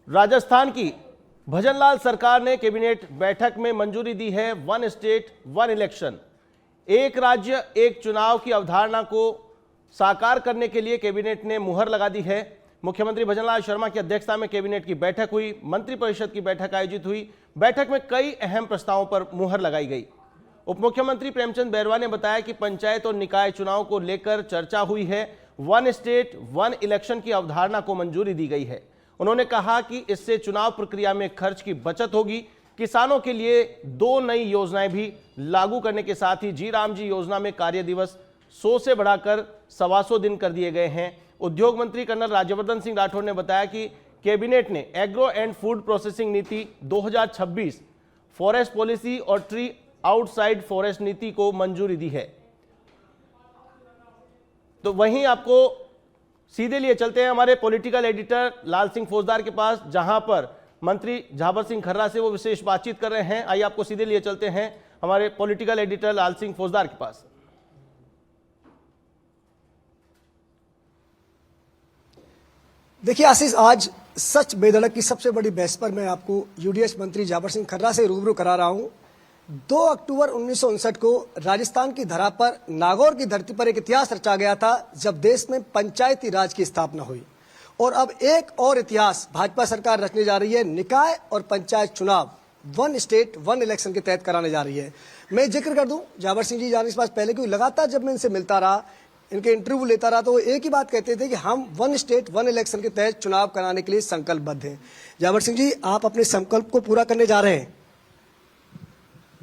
राजस्थान की भजनलाल सरकार ने कैबिनेट बैठक में मंजूरी दी है वन स्टेट वन इलेक्शन, एक राज्य एक चुनाव की अवधारणा को साकार करने के लिए कैबिनेट ने मुहर लगा दी है। मुख्यमंत्री भजनलाल शर्मा की अध्यक्षता में कैबिनेट की बैठक हुई, मंत्रिपरिषद की बैठक आयोजित हुई। बैठक में कई अहम प्रस्तावों पर मुहर लगाई गई। उप मुख्यमंत्री प्रेमचंद बैरवा ने बताया कि पंचायत और निकाय चुनाव को लेकर चर्चा हुई है। वन स्टेट वन इलेक्शन की अवधारणा को मंजूरी दी गई है। उन्होंने कहा कि इससे चुनाव प्रक्रिया में खर्च की बचत होगी। किसानों के लिए 2 नई योजनाएं भी लागू करने के साथ ही जी राम जी योजना में कार्य दिवस 100 से बढ़ाकर 125 दिन कर दिए गए हैं। उद्योग मंत्री कर्नल राज्यवर्धन सिंह राठौर ने बताया कि कैबिनेट ने एग्रो एंड फूड प्रोसेसिंग नीति 2026, फॉरेस्ट पॉलिसी और ट्री आउटसाइड फॉरेस्ट नीति को मंजूरी दी है। तो वहीं आपको सीधे लिए चलते हैं हमारे पॉलिटिकल एडिटर लाल सिंह फौजदार के पास, जहां पर मंत्री झाबर सिंह खर्रा से वो विशेष बातचीत कर रहे हैं। आइए आपको सीधे लिए चलते हैं हमारे पॉलिटिकल एडिटर लाल सिंह फौजदार के पास। देखिए आशीष, आज सच बेधड़क की सबसे बड़ी बहस पर मैं आपको यूडीएच मंत्री झाबर सिंह खर्रा से रूबरू करा रहा हूं। 2 अक्टूबर 1959 को राजस्थान की धरा पर नागौर की धरती पर एक इतिहास रचा गया था, जब देश में पंचायती राज की स्थापना हुई। और अब एक और इतिहास भाजपा सरकार रचने जा रही है। निकाय और पंचायत चुनाव वन स्टेट वन इलेक्शन के तहत कराने जा रही है। मैं जिक्र कर दूं, झाबर सिंह जी जाने से पहले क्योंकि लगातार जब मैं इनसे मिलता रहा, इनके इंटरव्यू लेता रहा, तो वो एक ही बात कहते थे कि हम वन स्टेट वन इलेक्शन के तहत चुनाव कराने के लिए संकल्पबद्ध हैं। झाबर सिंह जी, आप अपने संकल्प को पूरा करने जा रहे हैं?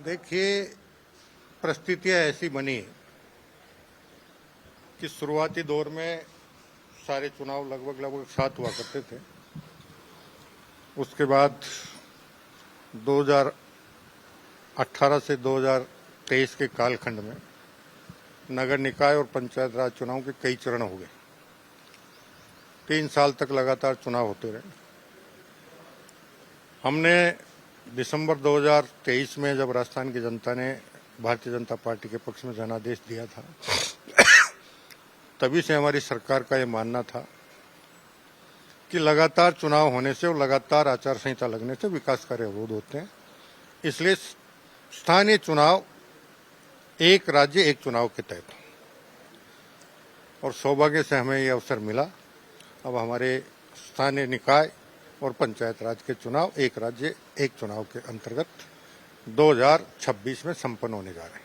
देखिए, परिस्थितियां ऐसी बनी कि शुरुआती दौर में सारे चुनाव लगभग साथ हुआ करते थे। उसके बाद 2018 से 2023 के कालखंड में नगर निकाय और पंचायत राज चुनाव के कई चरण हो गए। 3 साल तक लगातार चुनाव होते रहे। हमने दिसंबर 2023 में जब राजस्थान की जनता ने भारतीय जनता पार्टी के पक्ष में जनादेश दिया था, तभी से हमारी सरकार का ये मानना था कि लगातार चुनाव होने से और लगातार आचार संहिता लगने से विकास कार्य अवरोध होते हैं। इसलिए स्थानीय चुनाव एक राज्य एक चुनाव के तहत, और सौभाग्य से हमें ये अवसर मिला। अब हमारे स्थानीय निकाय और पंचायत राज के चुनाव एक राज्य एक चुनाव के अंतर्गत 2026 में संपन्न होने जा रहे हैं।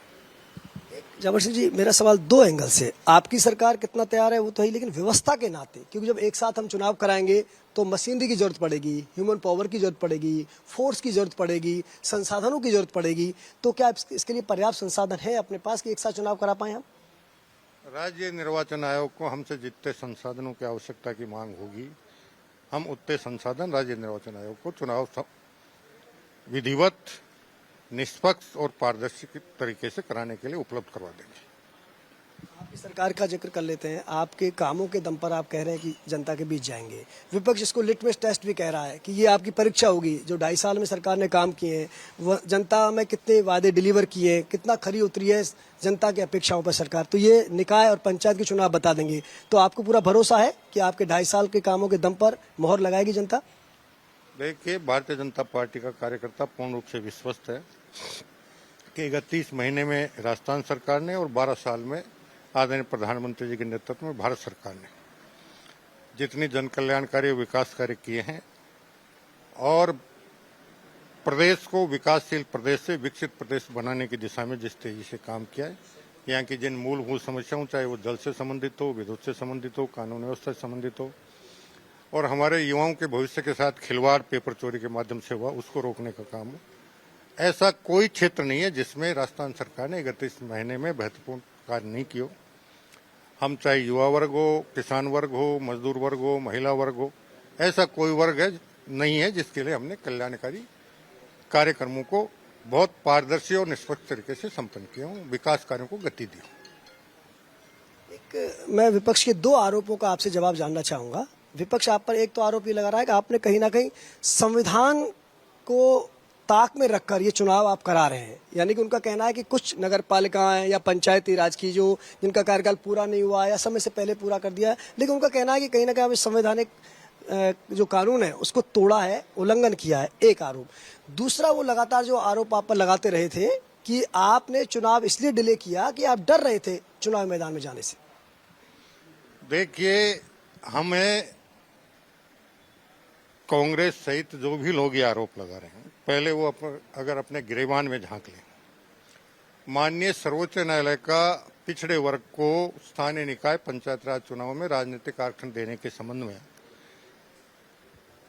झाबर सिंह जी, मेरा सवाल 2 एंगल से। आपकी सरकार कितना तैयार है वो तो है, लेकिन व्यवस्था के नाते, क्योंकि जब एक साथ हम चुनाव कराएंगे तो मशीनरी की जरूरत पड़ेगी, ह्यूमन पावर की जरूरत पड़ेगी, फोर्स की जरूरत पड़ेगी, संसाधनों की जरूरत पड़ेगी। तो क्या इसके लिए पर्याप्त संसाधन है अपने पास कि एक साथ चुनाव करा पाए हम? राज्य निर्वाचन आयोग को हमसे जितने संसाधनों की आवश्यकता की मांग होगी, हम उतने संसाधन राज्य निर्वाचन आयोग को चुनाव विधिवत, निष्पक्ष और पारदर्शी तरीके से कराने के लिए उपलब्ध करवा देंगे। आपकी सरकार का जिक्र कर लेते हैं। आपके कामों के दम पर आप कह रहे हैं कि जनता के बीच जाएंगे। विपक्ष इसको लिटमस टेस्ट भी कह रहा है कि ये आपकी परीक्षा होगी। जो 2.5 साल में सरकार ने काम किए हैं, वह जनता में कितने वादे डिलीवर किए हैं, कितना खरी उतरी है जनता की अपेक्षाओं पर सरकार, तो ये निकाय और पंचायत के चुनाव बता देंगे। तो आपको पूरा भरोसा है कि आपके 2.5 साल के कामों के दम पर मोहर लगाएगी जनता? देखिए, भारतीय जनता पार्टी का कार्यकर्ता पूर्ण रूप से विश्वस्त है कि 31 महीने में राजस्थान सरकार ने और 12 साल में आदरणीय प्रधानमंत्री जी के नेतृत्व में भारत सरकार ने जितनी जन कल्याणकारी विकास कार्य किए हैं और प्रदेश को विकासशील प्रदेश से विकसित प्रदेश बनाने की दिशा में जिस तेजी से काम किया है, यहाँ की जिन मूलभूत समस्याओं, चाहे वो जल से संबंधित हो, विद्युत से संबंधित हो, कानून व्यवस्था से संबंधित हो, और हमारे युवाओं के भविष्य के साथ खिलवाड़ पेपर चोरी के माध्यम से हुआ, उसको रोकने का काम हो, ऐसा कोई क्षेत्र नहीं है जिसमें राजस्थान सरकार ने 31 महीने में महत्वपूर्ण कार्य नहीं किया। हम चाहे युवा वर्ग हो, किसान वर्ग हो, मजदूर वर्ग हो, महिला वर्ग हो, ऐसा कोई वर्ग है नहीं है जिसके लिए हमने कल्याणकारी कार्यक्रमों को बहुत पारदर्शी और निष्पक्ष तरीके से संपन्न किया हूँ, विकास कार्यों को गति दी। मैं विपक्ष के 2 आरोपों का आपसे जवाब जानना चाहूंगा। विपक्ष आप पर एक तो आरोप ये लगा रहा है कि आपने कहीं ना कहीं संविधान को ताक में रखकर ये चुनाव आप करा रहे हैं। यानी कि उनका कहना है कि कुछ नगर पालिकाएं या पंचायती राज की जो जिनका कार्यकाल पूरा नहीं हुआ या समय से पहले पूरा कर दिया, लेकिन उनका कहना है कि कहीं ना कहीं आप संवैधानिक जो कानून है उसको तोड़ा है, उल्लंघन किया है, एक आरोप। दूसरा, वो लगातार जो आरोप आप पर लगाते रहे थे कि आपने चुनाव इसलिए डिले किया कि आप डर रहे थे चुनाव मैदान में जाने से। देखिए, हमें कांग्रेस सहित जो भी लोग ये आरोप लगा रहे हैं, पहले वो अगर अपने गिरेबान में झांक लें। माननीय सर्वोच्च न्यायालय का पिछड़े वर्ग को स्थानीय निकाय पंचायत राज चुनाव में राजनीतिक आरक्षण देने के संबंध में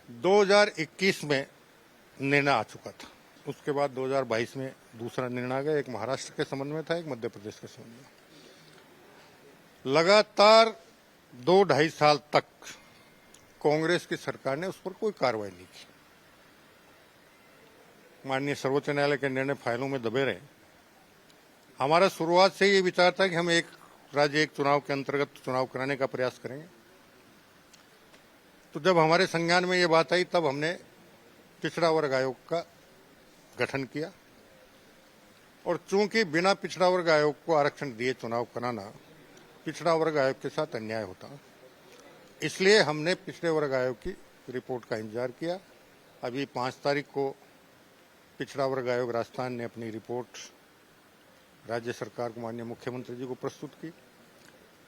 2021 में निर्णय आ चुका था। उसके बाद 2022 में दूसरा निर्णय आ गया। एक महाराष्ट्र के संबंध में था, एक मध्य प्रदेश के संबंध में। लगातार 2-2.5 साल तक कांग्रेस की सरकार ने उस पर कोई कार्रवाई नहीं की। माननीय सर्वोच्च न्यायालय के निर्णय फाइलों में दबे रहे। हमारा शुरुआत से ये विचार था कि हम एक राज्य एक चुनाव के अंतर्गत चुनाव कराने का प्रयास करेंगे। तो जब हमारे संज्ञान में ये बात आई, तब हमने पिछड़ा वर्ग आयोग का गठन किया। और चूंकि बिना पिछड़ा वर्ग आयोग को आरक्षण दिए चुनाव कराना पिछड़ा वर्ग आयोग के साथ अन्याय होता, इसलिए हमने पिछड़े वर्ग आयोग की रिपोर्ट का इंतजार किया। अभी 5 तारीख को पिछड़ा वर्ग आयोग राजस्थान ने अपनी रिपोर्ट राज्य सरकार को, माननीय मुख्यमंत्री जी को प्रस्तुत की।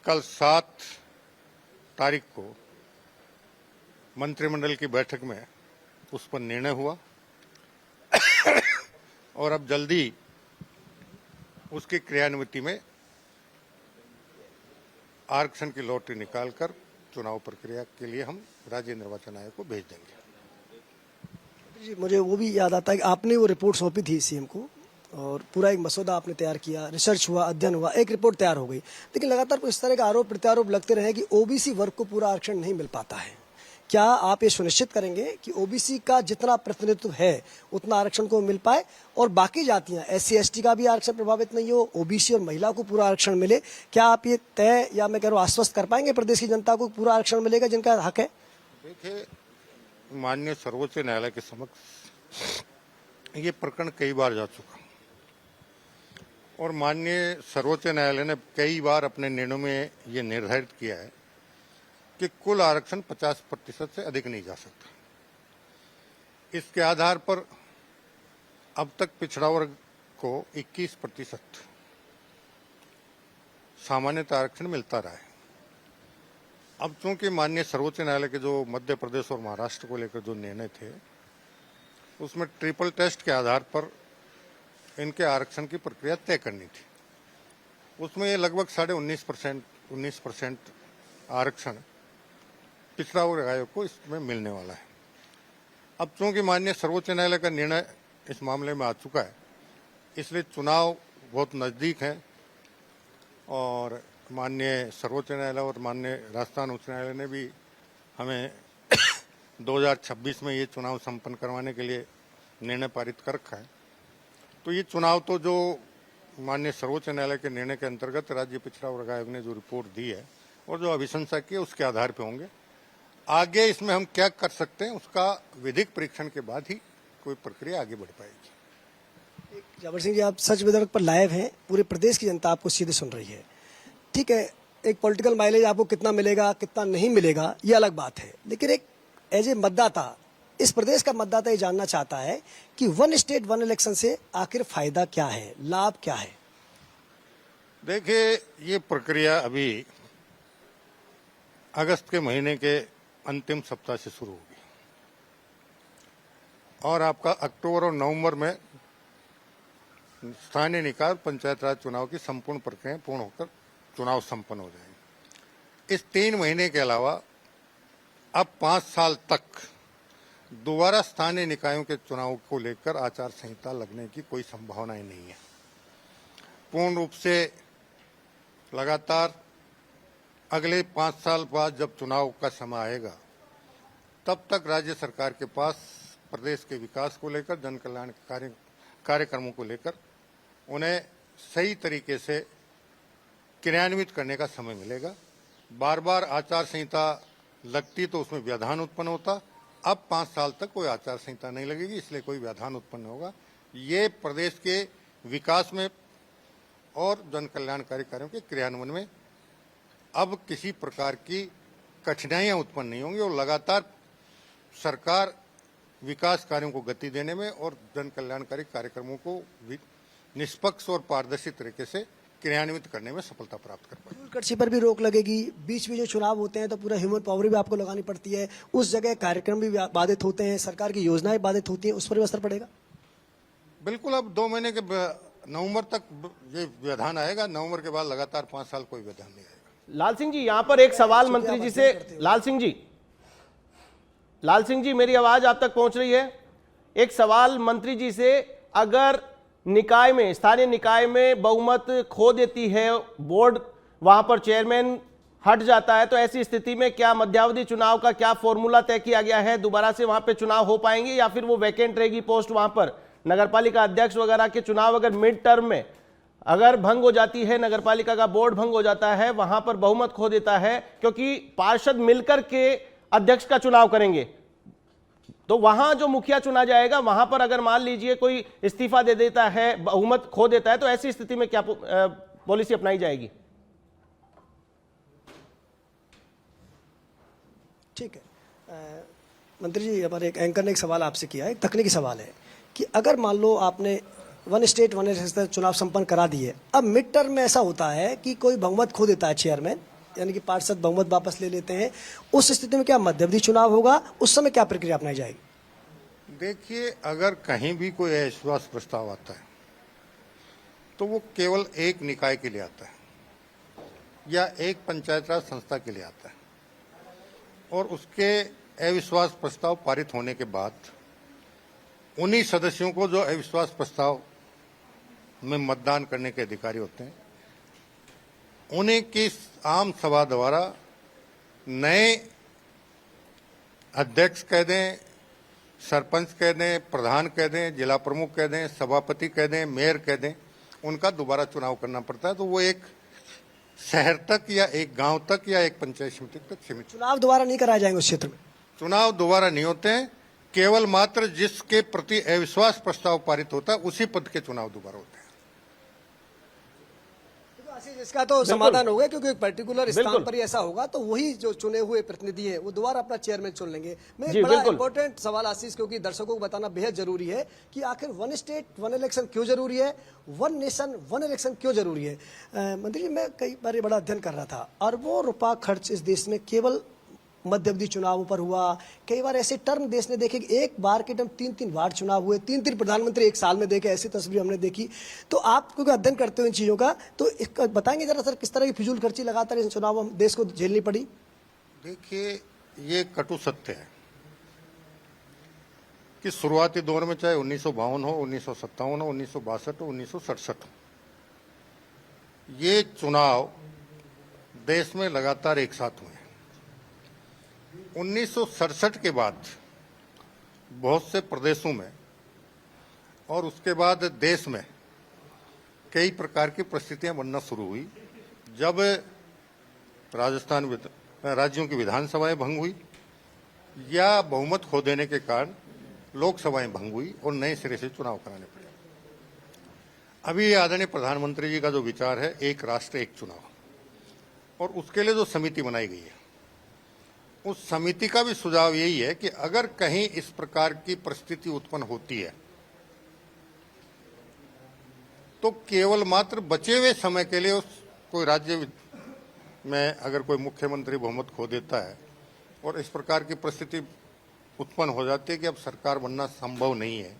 कल 7 तारीख को मंत्रिमंडल की बैठक में उस पर निर्णय हुआ और अब जल्दी उसकी क्रियान्विति में आरक्षण की लॉटरी निकालकर चुनाव प्रक्रिया के लिए हम राज्य निर्वाचन आयोग को भेज देंगे। जी, मुझे वो भी याद आता है कि आपने वो रिपोर्ट सौंपी थी सीएम को और पूरा एक मसौदा आपने तैयार किया, रिसर्च हुआ, अध्ययन हुआ, एक रिपोर्ट तैयार हो गई। लेकिन लगातार इस तरह का आरोप प्रत्यारोप लगते रहे कि ओबीसी वर्ग को पूरा आरक्षण नहीं मिल पाता है। क्या आप ये सुनिश्चित करेंगे कि ओबीसी का जितना प्रतिनिधित्व है उतना आरक्षण को मिल पाए और बाकी जातियां एससी एसटी का भी आरक्षण प्रभावित नहीं हो, ओबीसी और महिला को पूरा आरक्षण मिले? क्या आप ये तय या मैं कह रहा हूँ आश्वस्त कर पाएंगे प्रदेश की जनता को पूरा आरक्षण मिलेगा जिनका हक है? देखिए, माननीय सर्वोच्च न्यायालय के समक्ष ये प्रकरण कई बार जा चुका और माननीय सर्वोच्च न्यायालय ने कई बार अपने निर्णय में ये निर्धारित किया है कि कुल आरक्षण 50% से अधिक नहीं जा सकता। इसके आधार पर अब तक पिछड़ा वर्ग को 21% सामान्यतः आरक्षण मिलता रहा है। अब चूंकि माननीय सर्वोच्च न्यायालय के जो मध्य प्रदेश और महाराष्ट्र को लेकर जो निर्णय थे, उसमें ट्रिपल टेस्ट के आधार पर इनके आरक्षण की प्रक्रिया तय करनी थी। उसमें ये लगभग 19% आरक्षण पिछड़ा वर्ग आयोग को इसमें मिलने वाला है। अब चूंकि माननीय सर्वोच्च न्यायालय का निर्णय इस मामले में आ चुका है, इसलिए चुनाव बहुत नज़दीक है और माननीय सर्वोच्च न्यायालय और माननीय राजस्थान उच्च न्यायालय ने भी हमें 2026 में ये चुनाव संपन्न करवाने के लिए निर्णय पारित कर रखा है। तो ये चुनाव तो जो माननीय सर्वोच्च न्यायालय के निर्णय के अंतर्गत राज्य पिछड़ा वर्ग आयोग ने जो रिपोर्ट दी है और जो अभिशंसा की है उसके आधार पर होंगे। आगे इसमें हम क्या कर सकते हैं उसका विधिक परीक्षण के बाद ही कोई प्रक्रिया आगे बढ़ पाएगी। जाबर सिंह जी, आप सच विदर्भ पर लाइव हैं, पूरे प्रदेश की जनता आपको सीधे सुन रही है। ठीक है, एक पॉलिटिकल माइलेज आपको कितना मिलेगा कितना नहीं मिलेगा ये अलग बात है, लेकिन एक एज ए मतदाता, इस प्रदेश का मतदाता ये जानना चाहता है कि 1 स्टेट 1 इलेक्शन से आखिर फायदा क्या है, लाभ क्या है? देखिए, ये प्रक्रिया अभी अगस्त के महीने के अंतिम सप्ताह से शुरू होगी और आपका अक्टूबर और नवंबर में स्थानीय निकाय पंचायत राज चुनाव की संपूर्ण प्रक्रिया पूर्ण होकर चुनाव संपन्न हो जाएंगे। इस 3 महीने के अलावा अब 5 साल तक दोबारा स्थानीय निकायों के चुनाव को लेकर आचार संहिता लगने की कोई संभावना नहीं है। पूर्ण रूप से लगातार अगले 5 साल बाद जब चुनाव का समय आएगा, तब तक राज्य सरकार के पास प्रदेश के विकास को लेकर, जन कल्याण कार्यक्रमों को लेकर उन्हें सही तरीके से क्रियान्वित करने का समय मिलेगा। बार बार आचार संहिता लगती तो उसमें व्यवधान उत्पन्न होता। अब 5 साल तक कोई आचार संहिता नहीं लगेगी, इसलिए कोई व्यवधान उत्पन्न होगा। ये प्रदेश के विकास में और जन कल्याणकारी कार्यों के क्रियान्वयन में अब किसी प्रकार की कठिनाइयां उत्पन्न नहीं होंगी और लगातार सरकार विकास कार्यों को गति देने में और जन कल्याणकारी कार्यक्रमों को निष्पक्ष और पारदर्शी तरीके से क्रियान्वित करने में सफलता प्राप्त कर पाए। फिजूल खर्ची पर भी रोक लगेगी। बीच में जो चुनाव होते हैं तो पूरा ह्यूमन पावर भी आपको लगानी पड़ती है, उस जगह कार्यक्रम भी बाधित होते हैं, सरकार की योजनाएं बाधित होती हैं, उस पर भी असर पड़ेगा। बिल्कुल, अब 2 महीने के नवंबर तक ये व्यवधान आएगा। नवंबर के बाद लगातार 5 साल कोई व्यवधान नहीं आएगा। लाल सिंह जी, यहां पर एक सवाल मंत्री जी से। लाल सिंह जी मेरी आवाज आप तक पहुंच रही है? एक सवाल मंत्री जी से, अगर निकाय में, स्थानीय निकाय में बहुमत खो देती है बोर्ड, वहां पर चेयरमैन हट जाता है, तो ऐसी स्थिति में क्या मध्यावधि चुनाव का क्या फॉर्मूला तय किया गया है? दोबारा से वहां पे चुनाव हो पाएंगे या फिर वो वैकेंट रहेगी पोस्ट? वहां पर नगरपालिका अध्यक्ष वगैरह के चुनाव अगर मिड टर्म में अगर भंग हो जाती है, नगरपालिका का बोर्ड भंग हो जाता है, वहां पर बहुमत खो देता है, क्योंकि पार्षद मिलकर के अध्यक्ष का चुनाव करेंगे, तो वहां जो मुखिया चुना जाएगा, वहां पर अगर मान लीजिए कोई इस्तीफा दे देता है, बहुमत खो देता है, तो ऐसी स्थिति में क्या पॉलिसी अपनाई जाएगी? ठीक है मंत्री जी, हमारे एक एंकर ने एक सवाल आपसे किया है, एक तकनीकी सवाल है कि अगर मान लो आपने वन स्टेट वन इलेक्शन चुनाव संपन्न करा दिए, अब मिड टर्म में ऐसा होता है कि कोई बहुमत खो देता है चेयरमैन, यानी कि पार्षद बहुमत वापस ले लेते हैं, उस स्थिति में क्या मध्यावधि चुनाव होगा? उस समय क्या प्रक्रिया अपनाई जाएगी? देखिए, अगर कहीं भी कोई अविश्वास प्रस्ताव आता है तो वो केवल एक निकाय के लिए आता है या एक पंचायत राज संस्था के लिए आता है, और उसके अविश्वास प्रस्ताव पारित होने के बाद उन्हीं सदस्यों को जो अविश्वास प्रस्ताव में मतदान करने के अधिकारी होते हैं, उन्हीं की आम सभा द्वारा नए अध्यक्ष कह दें, सरपंच कह दें, प्रधान कह दें, जिला प्रमुख कह दें, सभापति कह दें, मेयर कह दें, उनका दोबारा चुनाव करना पड़ता है। तो वो एक शहर तक या एक गांव तक या एक पंचायत समिति तक सीमित। चुनाव दोबारा नहीं कराए जाएंगे उस क्षेत्र में? चुनाव दोबारा नहीं होते हैं, केवल मात्र जिसके प्रति अविश्वास प्रस्ताव पारित होता है उसी पद के चुनाव दोबारा होते हैं। इसका तो समाधान होगा, क्योंकि एक पर्टिकुलर स्थान पर ही ऐसा होगा तो वही जो चुने हुए प्रतिनिधि है वो दोबारा अपना चेयरमैन चुन लेंगे। मैं एक बड़ा इंपॉर्टेंट सवाल आशीष, क्योंकि दर्शकों को बताना बेहद जरूरी है कि आखिर वन स्टेट वन इलेक्शन क्यों जरूरी है, वन नेशन वन इलेक्शन क्यों जरूरी है? मंत्री जी, मैं कई बार बड़ा अध्ययन कर रहा था, अरबों रुपया खर्च इस देश में केवल मध्यावधि चुनावों पर हुआ। कई बार ऐसे टर्म देश ने देखे कि एक बार के टर्म 3-3 बार चुनाव हुए, 3-3 प्रधानमंत्री एक साल में देखे, ऐसी तस्वीर हमने देखी। तो आप क्योंकि अध्ययन करते हो इन चीज़ों का, तो इसका बताएंगे जरा सर, किस तरह की फिजूल खर्ची लगातार इन चुनाव में देश को झेलनी पड़ी? देखिए, ये कटु सत्य है कि शुरुआती दौर में चाहे 1952 हो, 1957 हो, 1962 हो, 1967 हो, ये चुनाव देश में लगातार एक साथ हुए। 1967 के बाद बहुत से प्रदेशों में और उसके बाद देश में कई प्रकार की परिस्थितियां बनना शुरू हुई। जब राज्यों की विधानसभाएं भंग हुई या बहुमत खो देने के कारण लोकसभाएं भंग हुई और नए सिरे से चुनाव कराने पड़े। अभी आदरणीय प्रधानमंत्री जी का जो विचार है, एक राष्ट्र एक चुनाव, और उसके लिए जो समिति बनाई गई है, उस समिति का भी सुझाव यही है कि अगर कहीं इस प्रकार की परिस्थिति उत्पन्न होती है तो केवल मात्र बचे हुए समय के लिए उस कोई राज्य में अगर कोई मुख्यमंत्री बहुमत खो देता है और इस प्रकार की परिस्थिति उत्पन्न हो जाती है कि अब सरकार बनना संभव नहीं है,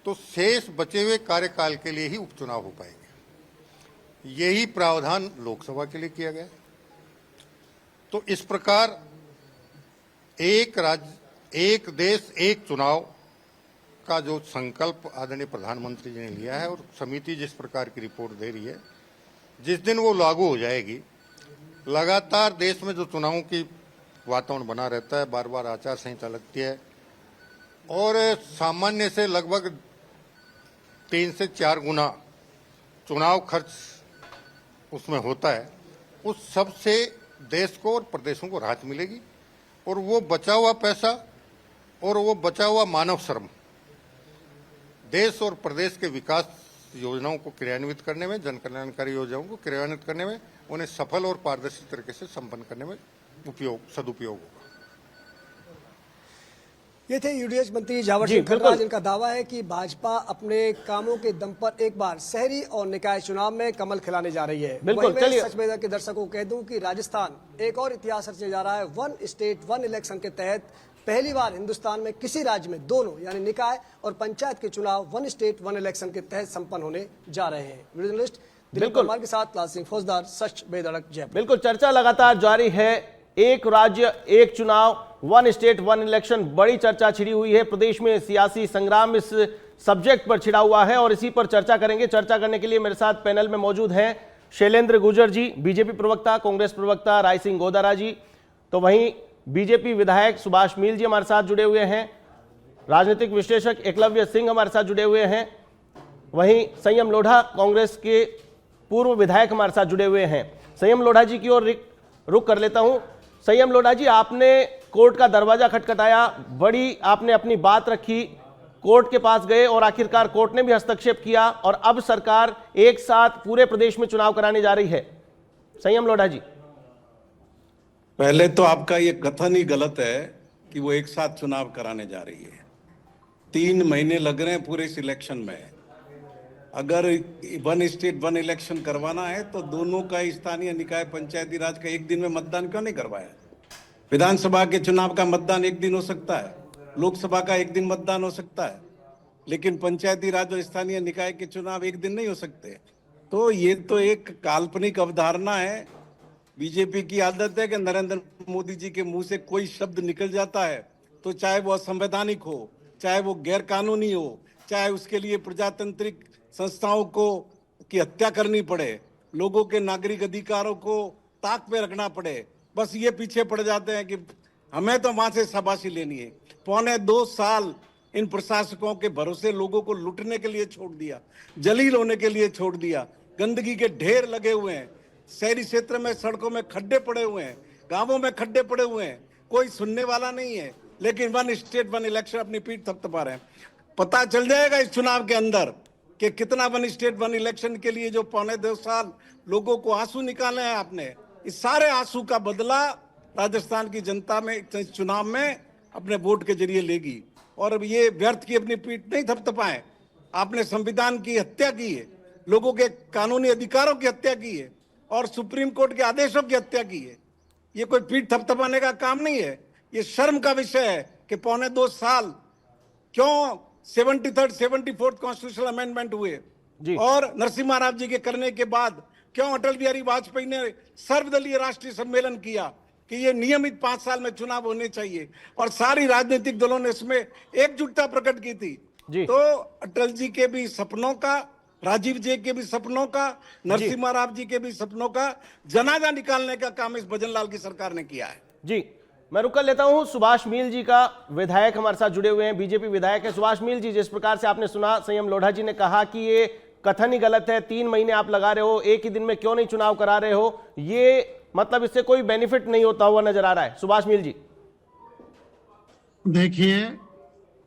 तो शेष बचे हुए कार्यकाल के लिए ही उपचुनाव हो पाएंगे। यही प्रावधान लोकसभा के लिए किया गया। तो इस प्रकार एक राज्य एक देश एक चुनाव का जो संकल्प आदरणीय प्रधानमंत्री जी ने लिया है, और समिति जिस प्रकार की रिपोर्ट दे रही है, जिस दिन वो लागू हो जाएगी, लगातार देश में जो चुनावों की वातावरण बना रहता है, बार बार आचार संहिता लगती है और सामान्य से लगभग 3 से 4 गुना चुनाव खर्च उसमें होता है, उस सब से देश को और प्रदेशों को राहत मिलेगी। और वो बचा हुआ पैसा और वो बचा हुआ मानव श्रम देश और प्रदेश के विकास योजनाओं को क्रियान्वित करने में, जन कल्याणकारी योजनाओं को क्रियान्वित करने में, उन्हें सफल और पारदर्शी तरीके से संपन्न करने में सदुपयोग होगा। ये थे यूडीएच मंत्री जावर जी, सिंह खर्रा, बिल्कुल। जिनका दावा है कि भाजपा अपने कामों के दम पर एक बार शहरी और निकाय चुनाव में कमल खिलाने जा रही है। बिल्कुल, वहीं मैं चलिए। सच मेधा के दर्शकों को कह दूं कि राजस्थान एक और इतिहास रचने जा रहा है। वन स्टेट वन इलेक्शन के तहत पहली बार हिंदुस्तान में किसी राज्य में दोनों यानी निकाय और पंचायत के चुनाव वन स्टेट वन इलेक्शन के तहत संपन्न होने जा रहे हैं। वीडियो जर्नलिस्ट दिलीप बिल्कुल। कुमार के साथ लाल सिंह फौजदार, सच बेधड़क जयपुर। बिल्कुल, चर्चा लगातार जारी है। एक राज्य एक चुनाव, वन स्टेट वन इलेक्शन, बड़ी चर्चा छिड़ी हुई है प्रदेश में। सियासी संग्राम इस सब्जेक्ट पर छिड़ा हुआ है और इसी पर चर्चा करेंगे। चर्चा करने के लिए मेरे साथ पैनल में मौजूद हैं शैलेंद्र गुर्जर जी, बीजेपी प्रवक्ता, कांग्रेस प्रवक्ता राय सिंह गोदारा जी, तो वहीं बीजेपी विधायक सुभाष मील जी हमारे साथ जुड़े हुए हैं, राजनीतिक विश्लेषक एकलव्य सिंह हमारे साथ जुड़े हुए हैं, वहीं संयम लोढ़ा कांग्रेस के पूर्व विधायक हमारे साथ जुड़े हुए हैं। संयम लोढ़ा जी की ओर रुख कर लेता हूं। संयम लोढ़ा जी, आपने कोर्ट का दरवाजा खटखटाया, बड़ी आपने अपनी बात रखी, कोर्ट के पास गए और आखिरकार कोर्ट ने भी हस्तक्षेप किया और अब सरकार एक साथ पूरे प्रदेश में चुनाव कराने जा रही है। संयम लोढ़ा जी, पहले तो आपका ये कथन ही गलत है कि वो एक साथ चुनाव कराने जा रही है। 3 महीने लग रहे हैं पूरे इस इलेक्शन में। अगर वन स्टेट वन इलेक्शन करवाना है तो दोनों का स्थानीय निकाय पंचायती राज का एक दिन में मतदान क्यों नहीं करवाया? विधानसभा के चुनाव का मतदान एक दिन हो सकता है, लोकसभा का एक दिन मतदान हो सकता है, लेकिन पंचायती राज और स्थानीय निकाय के चुनाव एक दिन नहीं हो सकते। तो ये तो एक काल्पनिक अवधारणा है। बीजेपी की आदत है कि नरेंद्र मोदी जी के मुंह से कोई शब्द निकल जाता है तो चाहे वो असंवैधानिक हो, चाहे वो गैर कानूनी हो, चाहे उसके लिए प्रजातांत्रिक संस्थाओं को की हत्या करनी पड़े, लोगों के नागरिक अधिकारों को ताक पे रखना पड़े, बस ये पीछे पड़ जाते हैं कि हमें तो वहां से शाबाशी लेनी है। 2.25 साल इन प्रशासकों के भरोसे लोगों को लूटने के लिए छोड़ दिया, जलील होने के लिए छोड़ दिया। गंदगी के ढेर लगे हुए हैं, शहरी क्षेत्र में सड़कों में खड्डे पड़े हुए हैं, गांवों में खड्डे पड़े हुए हैं, कोई सुनने वाला नहीं है। लेकिन वन स्टेट वन इलेक्शन अपनी पीठ थपथपा रहे हैं। पता चल जाएगा इस चुनाव के अंदर कि कितना वन स्टेट वन इलेक्शन के लिए जो 2.25 साल लोगों को आंसू निकाले हैं आपने, इस सारे आंसू का बदला राजस्थान की जनता में इस चुनाव में अपने वोट के जरिए लेगी। और अब ये व्यर्थ की अपनी पीठ नहीं थपथपाएं। आपने संविधान की हत्या की है, लोगों के कानूनी अधिकारों की हत्या की है और सुप्रीम कोर्ट के आदेशों की हत्या की है। ये कोई पीठ थपथपाने का काम नहीं है। ये शर्म का विषय है कि 2.25 साल क्यों 73rd 74th कॉन्स्टिट्यूशनल अमेंडमेंट हुए और नरसिम्हा राव जी के करने के बाद क्यों अटल बिहारी वाजपेयी ने सर्वदलीय राष्ट्रीय सम्मेलन किया कि ये नियमित 5 साल में चुनाव होने चाहिए और सारी राजनीतिक दलों ने इसमें एकजुटता प्रकट की थी। तो अटल जी के भी सपनों का, राजीव जी के भी सपनों का, नरसिम्हा राव जी के भी सपनों का जनाजा निकालने का काम इस भजनलाल की सरकार ने किया है। जी मैं रुक कर लेता हूं। सुभाष मील जी का विधायक हमारे साथ जुड़े हुए हैं, बीजेपी विधायक है। सुभाष मील जी, जिस प्रकार से आपने सुना, संयम लोढ़ा जी ने कहा कि ये कथन ही गलत है, 3 महीने आप लगा रहे हो, एक ही दिन में क्यों नहीं चुनाव करा रहे हो, ये मतलब इससे कोई बेनिफिट नहीं होता हुआ नजर आ रहा है। सुभाष मील जी, देखिए,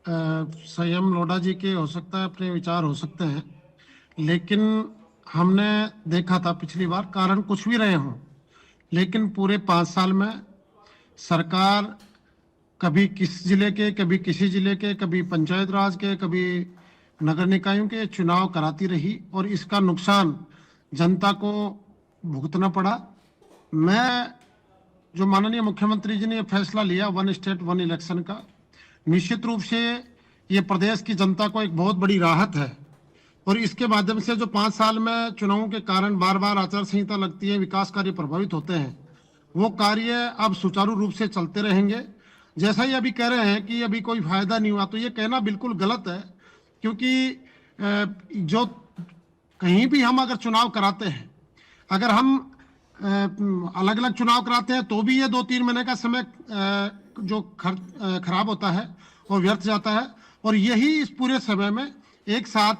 संयम लोढ़ा जी के हो सकता है अपने विचार हो सकते हैं, लेकिन हमने देखा था पिछली बार, कारण कुछ भी रहे हों, लेकिन पूरे 5 साल में सरकार कभी किस जिले के, कभी किसी जिले के, कभी पंचायत राज के, कभी नगर निकायों के चुनाव कराती रही और इसका नुकसान जनता को भुगतना पड़ा। मैं जो माननीय मुख्यमंत्री जी ने ये फैसला लिया वन स्टेट वन इलेक्शन का, निश्चित रूप से ये प्रदेश की जनता को एक बहुत बड़ी राहत है और इसके माध्यम से जो 5 साल में चुनावों के कारण बार बार आचार संहिता लगती है, विकास कार्य प्रभावित होते हैं, वो कार्य अब सुचारू रूप से चलते रहेंगे। जैसा ही अभी कह रहे हैं कि अभी कोई फायदा नहीं हुआ, तो ये कहना बिल्कुल गलत है, क्योंकि जो कहीं भी हम अगर चुनाव कराते हैं, अगर हम अलग अलग चुनाव कराते हैं तो भी ये 2-3 महीने का समय जो खराब होता है वो व्यर्थ जाता है। और यही इस पूरे समय में एक साथ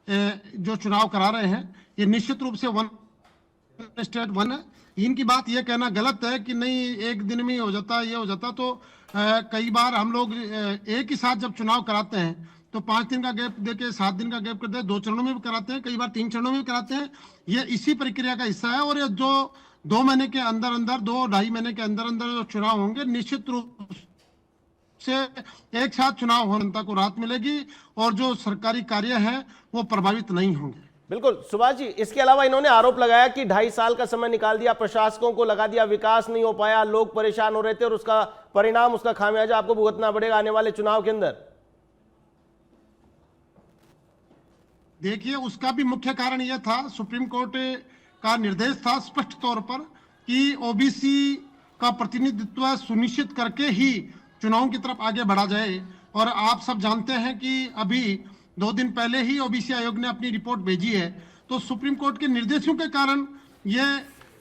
जो चुनाव करा रहे हैं, ये निश्चित रूप से वन स्टेट वन है। इनकी बात ये कहना गलत है कि नहीं एक दिन में हो जाता, ये हो जाता। तो कई बार हम लोग एक ही साथ जब चुनाव कराते हैं तो 5 दिन का गैप देके 7 दिन का गैप करते हैं, 2 चरणों में भी कराते हैं, कई बार 3 चरणों में भी कराते हैं। ये इसी प्रक्रिया का हिस्सा है और ये जो 2 महीने के अंदर अंदर, 2-2.5 महीने के अंदर अंदर जो चुनाव होंगे, निश्चित रूप से एक साथ चुनाव होने जनता को राहत मिलेगी और जो सरकारी कार्य है वो प्रभावित नहीं होंगे। बिल्कुल सुभाष जी, इसके अलावा इन्होंने आरोप लगाया कि 2.5 साल का समय निकाल दिया, प्रशासकों को लगा दिया, विकास नहीं हो पाया, लोग परेशान हो रहे थे और उसका परिणाम, उसका खामियाजा आपको भुगतना पड़ेगा आने वाले चुनाव के अंदर। देखिए, उसका भी मुख्य कारण यह था, सुप्रीम कोर्ट का निर्देश था स्पष्ट तौर पर कि ओबीसी का प्रतिनिधित्व सुनिश्चित करके ही चुनाव की तरफ आगे बढ़ा जाए। और आप सब जानते हैं कि अभी 2 दिन पहले ही ओबीसी आयोग ने अपनी रिपोर्ट भेजी है। तो सुप्रीम कोर्ट के निर्देशों के कारण ये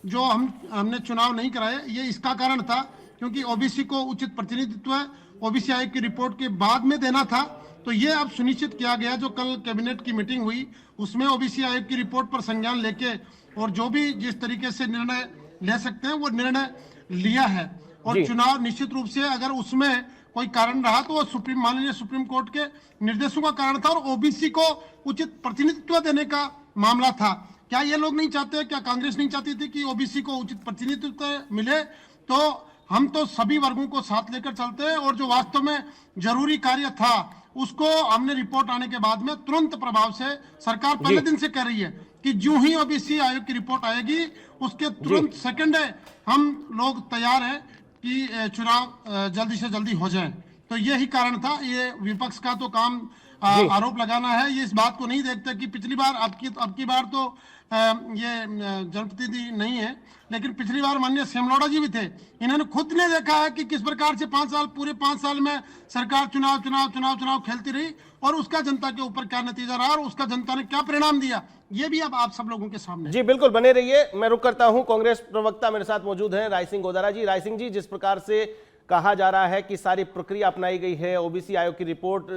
जो हमने चुनाव नहीं कराए, ये इसका कारण था क्योंकि ओबीसी को उचित प्रतिनिधित्व ओबीसी आयोग की रिपोर्ट के बाद में देना था। तो ये अब सुनिश्चित किया गया, जो कल कैबिनेट की मीटिंग हुई उसमें ओबीसी आयोग की रिपोर्ट पर संज्ञान लेके और जो भी जिस तरीके से निर्णय ले सकते हैं वो निर्णय लिया है। और चुनाव निश्चित रूप से अगर उसमें कोई कारण रहा तो वो माननीय सुप्रीम कोर्ट के निर्देशों का कारण था और ओबीसी को उचित प्रतिनिधित्व देने का मामला था। क्या ये लोग नहीं चाहते, क्या कांग्रेस नहीं चाहती थी कि ओबीसी को उचित प्रतिनिधित्व मिले? तो हम तो सभी वर्गों को साथ लेकर चलते हैं और जो वास्तव में जरूरी कार्य था उसको हमने रिपोर्ट आने के बाद में तुरंत प्रभाव से, सरकार पहले दिन से कह रही है कि जो ही ओबीसी आयोग की रिपोर्ट आएगी उसके तुरंत सेकंड हम लोग तैयार हैं कि चुनाव जल्दी से जल्दी हो जाए। तो यही कारण था। ये विपक्ष का तो काम आरोप लगाना है, ये इस बात को नहीं देखते कि पिछली बार अब की बार तो ये जनप्रतिनिधि नहीं है, लेकिन पिछली बार माननीय श्यामलौड़ा जी भी थे। इन्होंने खुद ने देखा है कि किस प्रकार से 5 साल, पूरे 5 साल में सरकार चुनाव खेलती रही और उसका जनता के ऊपर क्या नतीजा रहा और उसका जनता ने क्या परिणाम दिया, ये भी अब आप सब लोगों के सामने। जी बिल्कुल, बने रहिए। मैं रुक करता हूं, कांग्रेस प्रवक्ता मेरे साथ मौजूद हैं राय सिंह गोदारा जी। राय सिंह जी, जिस प्रकार से कहा जा रहा है कि सारी प्रक्रिया अपनाई गई है, ओबीसी आयोग की रिपोर्ट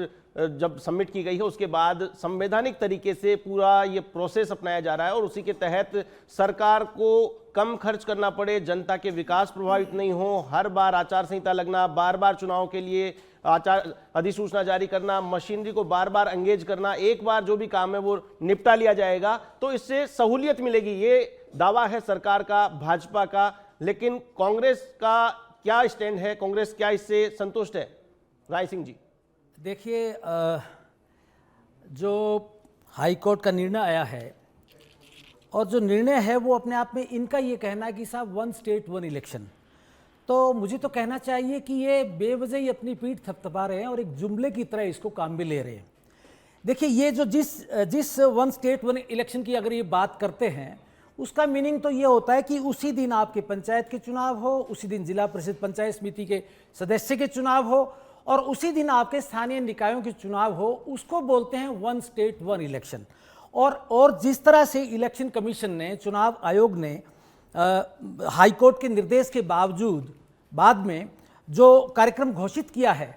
जब सबमिट की गई है उसके बाद संवैधानिक तरीके से पूरा ये प्रोसेस अपनाया जा रहा है और उसी के तहत सरकार को कम खर्च करना पड़े, जनता के विकास प्रभावित नहीं हो, हर बार आचार संहिता लगना, बार बार चुनाव के लिए आचार अधिसूचना जारी करना, मशीनरी को बार बार एंगेज करना, एक बार जो भी काम है वो निपटा लिया जाएगा तो इससे सहूलियत मिलेगी, ये दावा है सरकार का, भाजपा का। लेकिन कांग्रेस का क्या स्टैंड है, कांग्रेस क्या इससे संतुष्ट है? राय सिंह जी। देखिए, जो हाई कोर्ट का निर्णय आया है और जो निर्णय है वो अपने आप में, इनका ये कहना है कि साहब 1 स्टेट 1 इलेक्शन, तो मुझे तो कहना चाहिए कि ये बेवजह ही अपनी पीठ थपथपा रहे हैं और एक जुमले की तरह इसको काम भी ले रहे हैं। देखिए, ये जो जिस 1 स्टेट 1 इलेक्शन की अगर ये बात करते हैं उसका मीनिंग तो ये होता है कि उसी दिन आपके पंचायत के चुनाव हो, उसी दिन जिला परिषद पंचायत समिति के सदस्य के चुनाव हो और उसी दिन आपके स्थानीय निकायों के चुनाव हो, उसको बोलते हैं 1 स्टेट 1 इलेक्शन। और जिस तरह से इलेक्शन कमीशन ने, चुनाव आयोग ने हाई कोर्ट के निर्देश के बावजूद बाद में जो कार्यक्रम घोषित किया है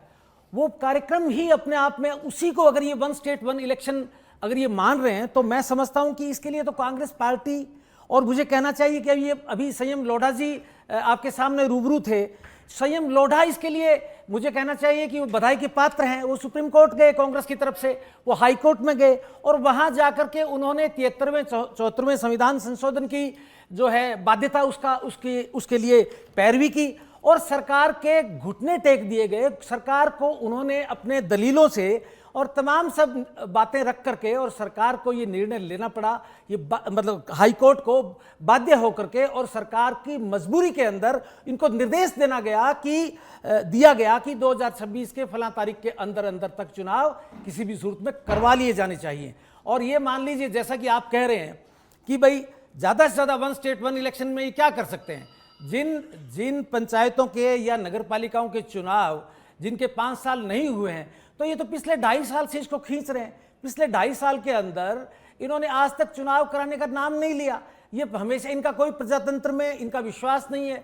वो कार्यक्रम ही अपने आप में, उसी को अगर ये 1 स्टेट 1 इलेक्शन अगर ये मान रहे हैं तो मैं समझता हूं कि इसके लिए तो कांग्रेस पार्टी, और मुझे कहना चाहिए कि अभी संयम लोढ़ा जी आपके सामने रूबरू थे, संयम लोढ़ा इसके लिए मुझे कहना चाहिए कि वो बधाई के पात्र हैं। वो सुप्रीम कोर्ट गए कांग्रेस की तरफ से, वो हाई कोर्ट में गए और वहां जाकर के उन्होंने 73वें 74वें संविधान संशोधन की जो है बाध्यता उसके लिए पैरवी की और सरकार के घुटने टेक दिए गए। सरकार को उन्होंने अपने दलीलों से और तमाम सब बातें रख करके और सरकार को ये निर्णय लेना पड़ा, ये मतलब हाई कोर्ट को बाध्य होकर के, और सरकार की मजबूरी के अंदर इनको निर्देश दिया गया कि 2026 के फला तारीख के अंदर तक चुनाव किसी भी सूरत में करवा लिए जाने चाहिए। और ये मान लीजिए, जैसा कि आप कह रहे हैं कि भाई ज़्यादा से ज़्यादा 1 स्टेट 1 इलेक्शन में ये क्या कर सकते हैं, जिन पंचायतों के या नगर पालिकाओं के चुनाव जिनके 5 साल नहीं हुए हैं, तो ये तो पिछले 2.5 साल से इसको खींच रहे हैं। पिछले 2.5 साल के अंदर इन्होंने आज तक चुनाव कराने का नाम नहीं लिया। ये हमेशा, इनका कोई प्रजातंत्र में इनका विश्वास नहीं है,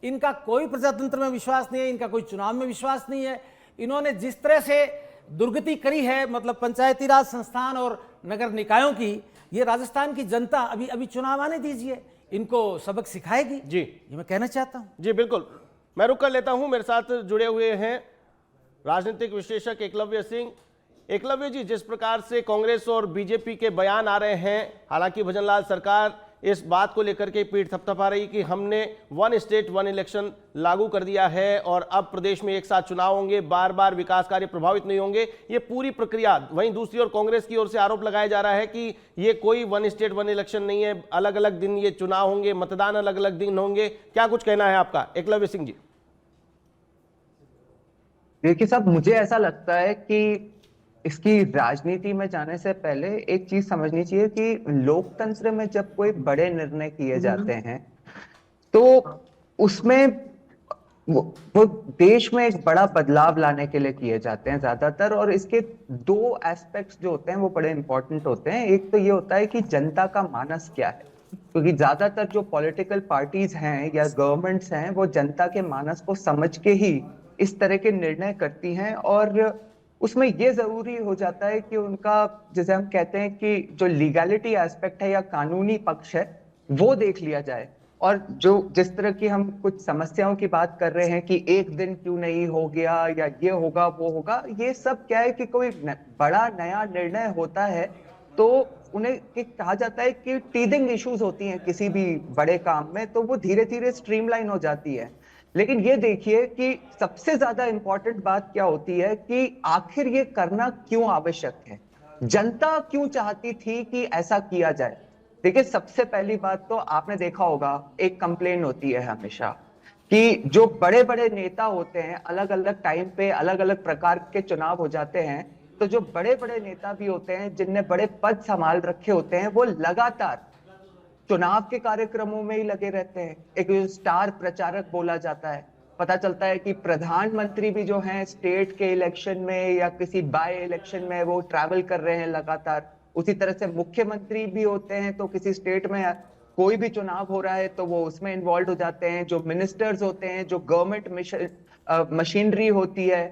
इनका कोई प्रजातंत्र में विश्वास नहीं है, इनका कोई चुनाव में विश्वास नहीं है। इन्होंने जिस तरह से दुर्गति करी है, मतलब पंचायती राज संस्थान और नगर निकायों की, ये राजस्थान की जनता अभी चुनाव आने दीजिए, इनको सबक सिखाएगी। जी, ये मैं कहना चाहता हूँ। जी बिल्कुल, मैं रुक कर लेता हूं। मेरे साथ जुड़े हुए हैं राजनीतिक विश्लेषक एकलव्य सिंह। एकलव्य जी, जिस प्रकार से कांग्रेस और बीजेपी के बयान आ रहे हैं, हालांकि भजनलाल सरकार इस बात को लेकर के पीठ थपथपा रही कि हमने वन स्टेट वन इलेक्शन लागू कर दिया है और अब प्रदेश में एक साथ चुनाव होंगे, बार बार विकास कार्य प्रभावित नहीं होंगे। ये पूरी प्रक्रिया, वहीं दूसरी ओर कांग्रेस की ओर से आरोप लगाया जा रहा है कि ये कोई वन स्टेट वन इलेक्शन नहीं है, अलग अलग दिन ये चुनाव होंगे, मतदान अलग अलग दिन होंगे। क्या कुछ कहना है आपका, एकलव्य सिंह जी? देखिए साहब, मुझे ऐसा लगता है कि इसकी राजनीति में जाने से पहले एक चीज समझनी चाहिए कि लोकतंत्र में जब कोई बड़े निर्णय किए जाते हैं तो उसमें वो देश में एक बड़ा बदलाव लाने के लिए किए जाते हैं ज्यादातर। और इसके दो एस्पेक्ट्स जो होते हैं वो बड़े इंपॉर्टेंट होते हैं। एक तो ये होता है कि जनता का मानस क्या है, क्योंकि ज्यादातर जो पॉलिटिकल पार्टीज हैं या गवर्नमेंट्स हैं वो जनता के मानस को समझ के ही इस तरह के निर्णय करती हैं। और उसमें ये जरूरी हो जाता है कि उनका, जैसे हम कहते हैं कि जो लीगैलिटी एस्पेक्ट है या कानूनी पक्ष है वो देख लिया जाए। और जो जिस तरह की हम कुछ समस्याओं की बात कर रहे हैं कि एक दिन क्यों नहीं हो गया या ये होगा वो होगा, ये सब क्या है कि कोई बड़ा नया निर्णय होता है तो उन्हें कहा जाता है कि टीदिंग इश्यूज होती हैं किसी भी बड़े काम में, तो वो धीरे धीरे स्ट्रीमलाइन हो जाती है। लेकिन ये देखिए कि सबसे ज्यादा इंपॉर्टेंट बात क्या होती है कि आखिर ये करना क्यों आवश्यक है, जनता क्यों चाहती थी कि ऐसा किया जाए। देखिए, सबसे पहली बात तो आपने देखा होगा, एक कंप्लेन होती है हमेशा कि जो बड़े बड़े नेता होते हैं, अलग अलग टाइम पे अलग अलग प्रकार के चुनाव हो जाते हैं, तो जो बड़े बड़े नेता भी होते हैं जिनने बड़े पद संभाल रखे होते हैं वो लगातार चुनाव के कार्यक्रमों में ही लगे रहते हैं। एक स्टार प्रचारक बोला जाता है। पता चलता है कि प्रधानमंत्री भी जो हैं स्टेट के इलेक्शन में या किसी बाय इलेक्शन में वो ट्रैवल कर रहे हैं लगातार। उसी तरह से मुख्यमंत्री भी होते हैं, तो किसी स्टेट में कोई भी चुनाव हो रहा है तो वो उसमें इन्वॉल्व हो जाते हैं। जो मिनिस्टर्स होते हैं, जो गवर्नमेंट मशीनरी होती है,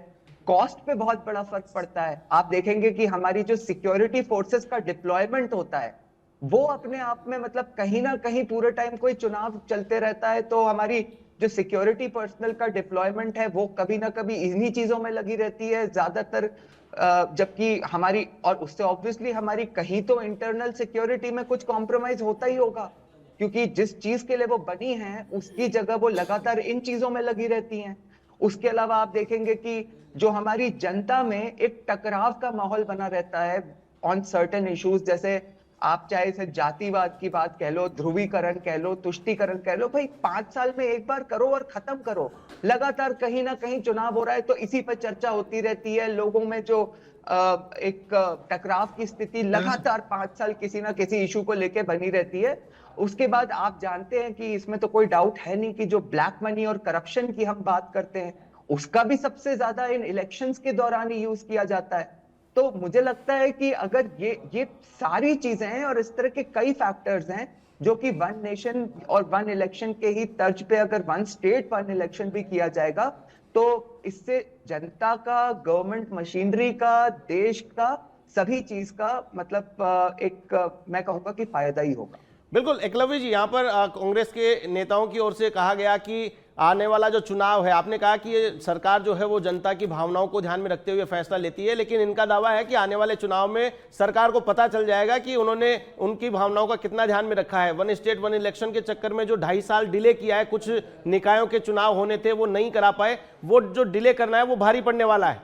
कॉस्ट पे बहुत बड़ा फर्क पड़ता है। आप देखेंगे कि हमारी जो सिक्योरिटी फोर्सेस का डिप्लॉयमेंट होता है वो अपने आप में, मतलब कहीं ना कहीं पूरे टाइम कोई चुनाव चलते रहता है तो हमारी जो सिक्योरिटी पर्सनल का डिप्लॉयमेंट है वो कभी ना कभी इन्हीं चीजों में लगी रहती है ज्यादातर। जबकि हमारी, और उससे ऑब्वियसली हमारी कहीं तो इंटरनल सिक्योरिटी में कुछ कॉम्प्रोमाइज होता ही होगा, क्योंकि जिस चीज के लिए वो बनी है उसकी जगह वो लगातार इन चीजों में लगी रहती हैं। उसके अलावा आप देखेंगे कि जो हमारी जनता में एक टकराव का माहौल बना रहता है ऑन सर्टेन इश्यूज, जैसे आप चाहे इसे जातिवाद की बात कह लो, ध्रुवीकरण कह लो, तुष्टीकरण कह लो, भाई 5 साल में एक बार करो और खत्म करो। लगातार कहीं ना कहीं चुनाव हो रहा है तो इसी पर चर्चा होती रहती है। लोगों में जो एक टकराव की स्थिति लगातार 5 साल किसी ना किसी इशू को लेके बनी रहती है। उसके बाद आप जानते हैं कि इसमें तो कोई डाउट है नहीं कि जो ब्लैक मनी और करप्शन की हम बात करते हैं उसका भी सबसे ज्यादा इन इलेक्शंस के दौरान ही यूज किया जाता है। तो मुझे लगता है कि अगर ये सारी चीजें हैं और इस तरह के कई फैक्टर्स हैं जो कि वन नेशन और वन इलेक्शन के ही तर्ज पे अगर वन स्टेट वन इलेक्शन भी किया जाएगा तो इससे जनता का, गवर्नमेंट मशीनरी का, देश का, सभी चीज का मतलब एक मैं कहूंगा कि फायदा ही होगा। बिल्कुल एकलव्य जी, यहाँ पर कांग्रेस के नेताओं की ओर से कहा गया कि आने वाला जो चुनाव है, आपने कहा कि ये सरकार जो है वो जनता की भावनाओं को ध्यान में रखते हुए फैसला लेती है, लेकिन इनका दावा है कि आने वाले चुनाव में सरकार को पता चल जाएगा कि उन्होंने उनकी भावनाओं का कितना ध्यान में रखा है। वन स्टेट वन इलेक्शन के चक्कर में जो 2.5 साल डिले किया है, कुछ निकायों के चुनाव होने थे वो नहीं करा पाए, वो जो डिले करना है वो भारी पड़ने वाला है।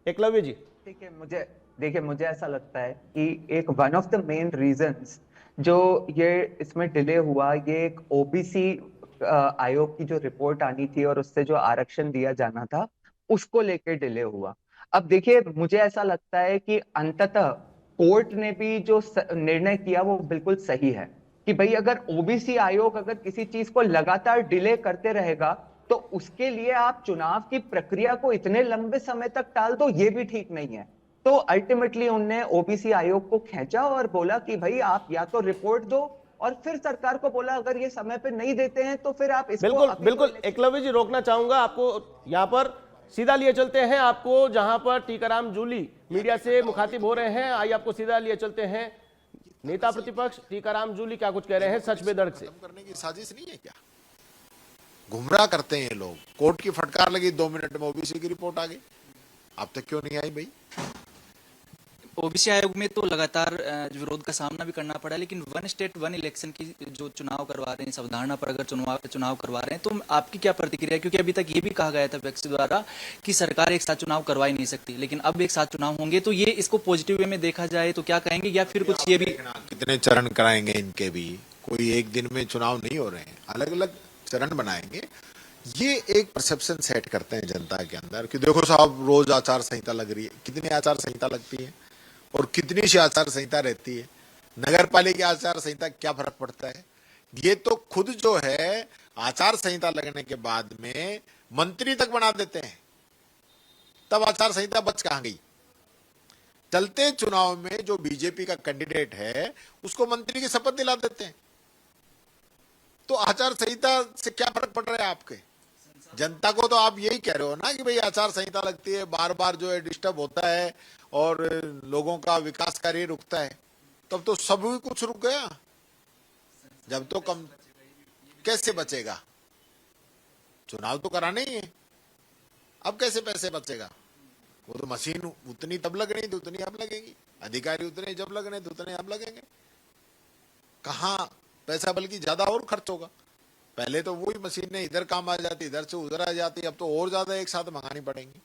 एकलव्य जी, देखिए मुझे ऐसा लगता है कि एक one of the main reasons जो ये इसमें डिले हुआ, ये एक ओबीसी आयोग की जो रिपोर्ट आनी थी और उससे जो आरक्षण दिया जाना था उसको लेकर डिले हुआ। अब देखिए, मुझे ऐसा लगता है कि अंततः कोर्ट ने भी जो निर्णय किया वो बिल्कुल सही है कि भाई अगर ओबीसी आयोग अगर किसी चीज को लगातार डिले करते रहेगा तो उसके लिए आप चुनाव की प्रक्रिया को इतने लंबे समय तक टाल दो, ये भी ठीक नहीं है। तो अल्टीमेटली उनने ओबीसी आयोग को खींचा और बोला कि भाई आप या तो रिपोर्ट दो, और फिर सरकार को बोला अगर ये समय पे नहीं देते हैं तो फिर आप इसको बिल्कुल एकलव्य जी, रोकना चाहूंगा आपको, यहाँ पर सीधा लिए चलते हैं आपको जहां पर टीकाराम जूली मीडिया से मुखातिब हो रहे हैं। आइए आपको सीधा लिए चलते हैं, नेता प्रतिपक्ष टीकाराम जूली क्या कुछ कह रहे हैं सच बेदर्द से। करने की साजिश नहीं है क्या? गुमराह करते हैं ये लोग। कोर्ट की फटकार लगी, 2 मिनट में ओबीसी की रिपोर्ट आ गई। अब तक क्यों नहीं आई भाई? ओबीसी आयोग में तो लगातार विरोध का सामना भी करना पड़ा, लेकिन वन स्टेट वन इलेक्शन की जो चुनाव करवा रहे हैं, इस अवधारणा पर अगर चुनाव करवा रहे हैं तो आपकी क्या प्रतिक्रिया है? क्योंकि अभी तक ये भी कहा गया था विपक्ष द्वारा कि सरकार एक साथ चुनाव करवा ही नहीं सकती, लेकिन अब एक साथ चुनाव होंगे, तो ये इसको पॉजिटिव वे में देखा जाए तो क्या कहेंगे, या फिर कुछ ये भी कितने चरण कराएंगे इनके भी, कोई एक दिन में चुनाव नहीं हो रहे हैं, अलग अलग चरण बनाएंगे। ये एक परसेप्शन सेट करते हैं जनता के अंदर कि देखो साहब रोज आचार संहिता लग रही है। कितनी आचार संहिता लगती है और कितनी सी आचार संहिता रहती है? नगर पालिका आचार संहिता क्या फर्क पड़ता है? ये तो खुद जो है आचार संहिता लगने के बाद में मंत्री तक बना देते हैं, तब आचार संहिता बच कहां गई? चलते चुनाव में जो बीजेपी का कैंडिडेट है उसको मंत्री की शपथ दिला देते हैं, तो आचार संहिता से क्या फर्क पड़ रहा है आपके? जनता को तो आप यही कह रहे हो ना कि भाई आचार संहिता लगती है, बार बार जो है डिस्टर्ब होता है और लोगों का विकास कार्य रुकता है, तब तो सब कुछ रुक गया। जब तो कम कैसे बचेगा? चुनाव तो कराने ही है, अब कैसे पैसे बचेगा? वो तो मशीन उतनी तब लग रही थी उतनी अब लगेगी, अधिकारी उतने जब लग रहे थे उतने अब लगेंगे। कहाँ पैसा बल्कि ज्यादा और खर्च होगा। पहले तो वही मशीनें इधर काम आ जाती, इधर से उधर आ जाती, अब तो और ज्यादा एक साथ मंगानी पड़ेंगी।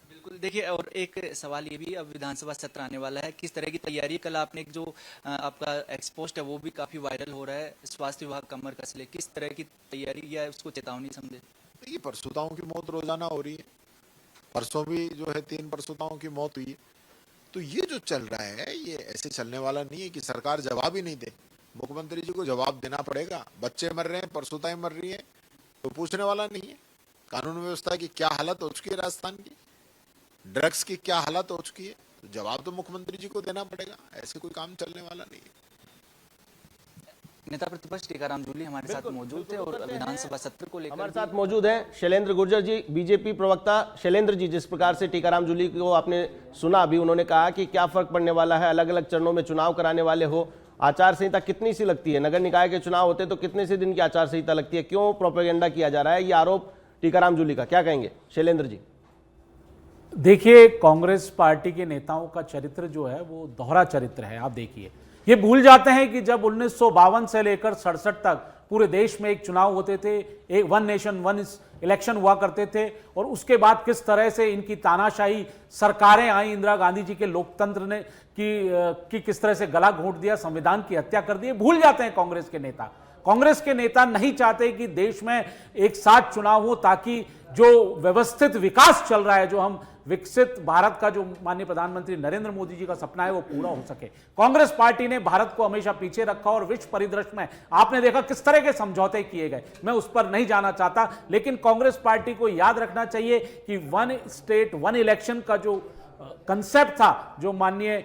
बिल्कुल। देखिए, और एक सवाल ये भी, अब विधानसभा सत्र आने वाला है, किस तरह की तैयारी? कल आपने एक जो आपका एक्सपोस्ट है वो भी काफी वायरल हो रहा है, स्वास्थ्य विभाग कमर कस ले, किस तरह की तैयारी या उसको चेतावनी समझे? ये परसुताओं की मौत रोजाना हो रही है, परसों भी जो है 3 परसुताओं की मौत हुई है। तो ये जो चल रहा है ये ऐसे चलने वाला नहीं है कि सरकार जवाब ही नहीं दे। मुख्यमंत्री जी को जवाब देना पड़ेगा। बच्चे मर रहे हैं, परसुताएं मर रही है, तो पूछने वाला नहीं है। कानून व्यवस्था की क्या हालत हो चुकी है राजस्थान की, ड्रग्स की क्या हालत हो चुकी है, तो जवाब तो मुख्यमंत्री जी को देना पड़ेगा। ऐसे कोई काम चलने वाला नहीं है। नेता प्रतिपक्ष टीकाराम जूली हमारे साथ मौजूद थे और विधानसभा सत्र को लेकर हमारे साथ मौजूद हैं शैलेंद्र गुर्जर जी, बीजेपी प्रवक्ता। शैलेंद्र जी, जिस प्रकार से टीकाराम जूली को आपने सुना अभी, उन्होंने कहा कि क्या फर्क पड़ने वाला है, अलग अलग चरणों में चुनाव कराने वाले हो, आचार संहिता कितनी सी लगती है? नगर निकाय के चुनाव होते तो कितने से दिन की आचार संहिता लगती है? क्यों प्रोपेगेंडा किया जा रहा है? ये आरोप टीकाराम जूली का, क्या कहेंगे शैलेंद्र जी? देखिए, कांग्रेस पार्टी के नेताओं का चरित्र जो है वो दोहरा चरित्र है। आप देखिए, ये भूल जाते हैं कि जब 1952 से लेकर 67 तक पूरे देश में एक चुनाव होते थे, एक वन नेशन वन इलेक्शन हुआ करते थे, और उसके बाद किस तरह से इनकी तानाशाही सरकारें आई, इंदिरा गांधी जी के लोकतंत्र ने कि किस तरह से गला घोंट दिया, संविधान की हत्या कर दी। भूल जाते हैं कांग्रेस के नेता। कांग्रेस के नेता नहीं चाहते कि देश में एक साथ चुनाव हो, ताकि जो व्यवस्थित विकास चल रहा है, जो हम विकसित भारत का जो माननीय प्रधानमंत्री नरेंद्र मोदी जी का सपना है, वो पूरा हो सके। कांग्रेस पार्टी ने भारत को हमेशा पीछे रखा, और विश्व परिदृश्य में आपने देखा किस तरह के समझौते किए गए। मैं उस पर नहीं जाना चाहता, लेकिन कांग्रेस पार्टी को याद रखना चाहिए कि वन स्टेट वन इलेक्शन का जो कंसेप्ट था, जो माननीय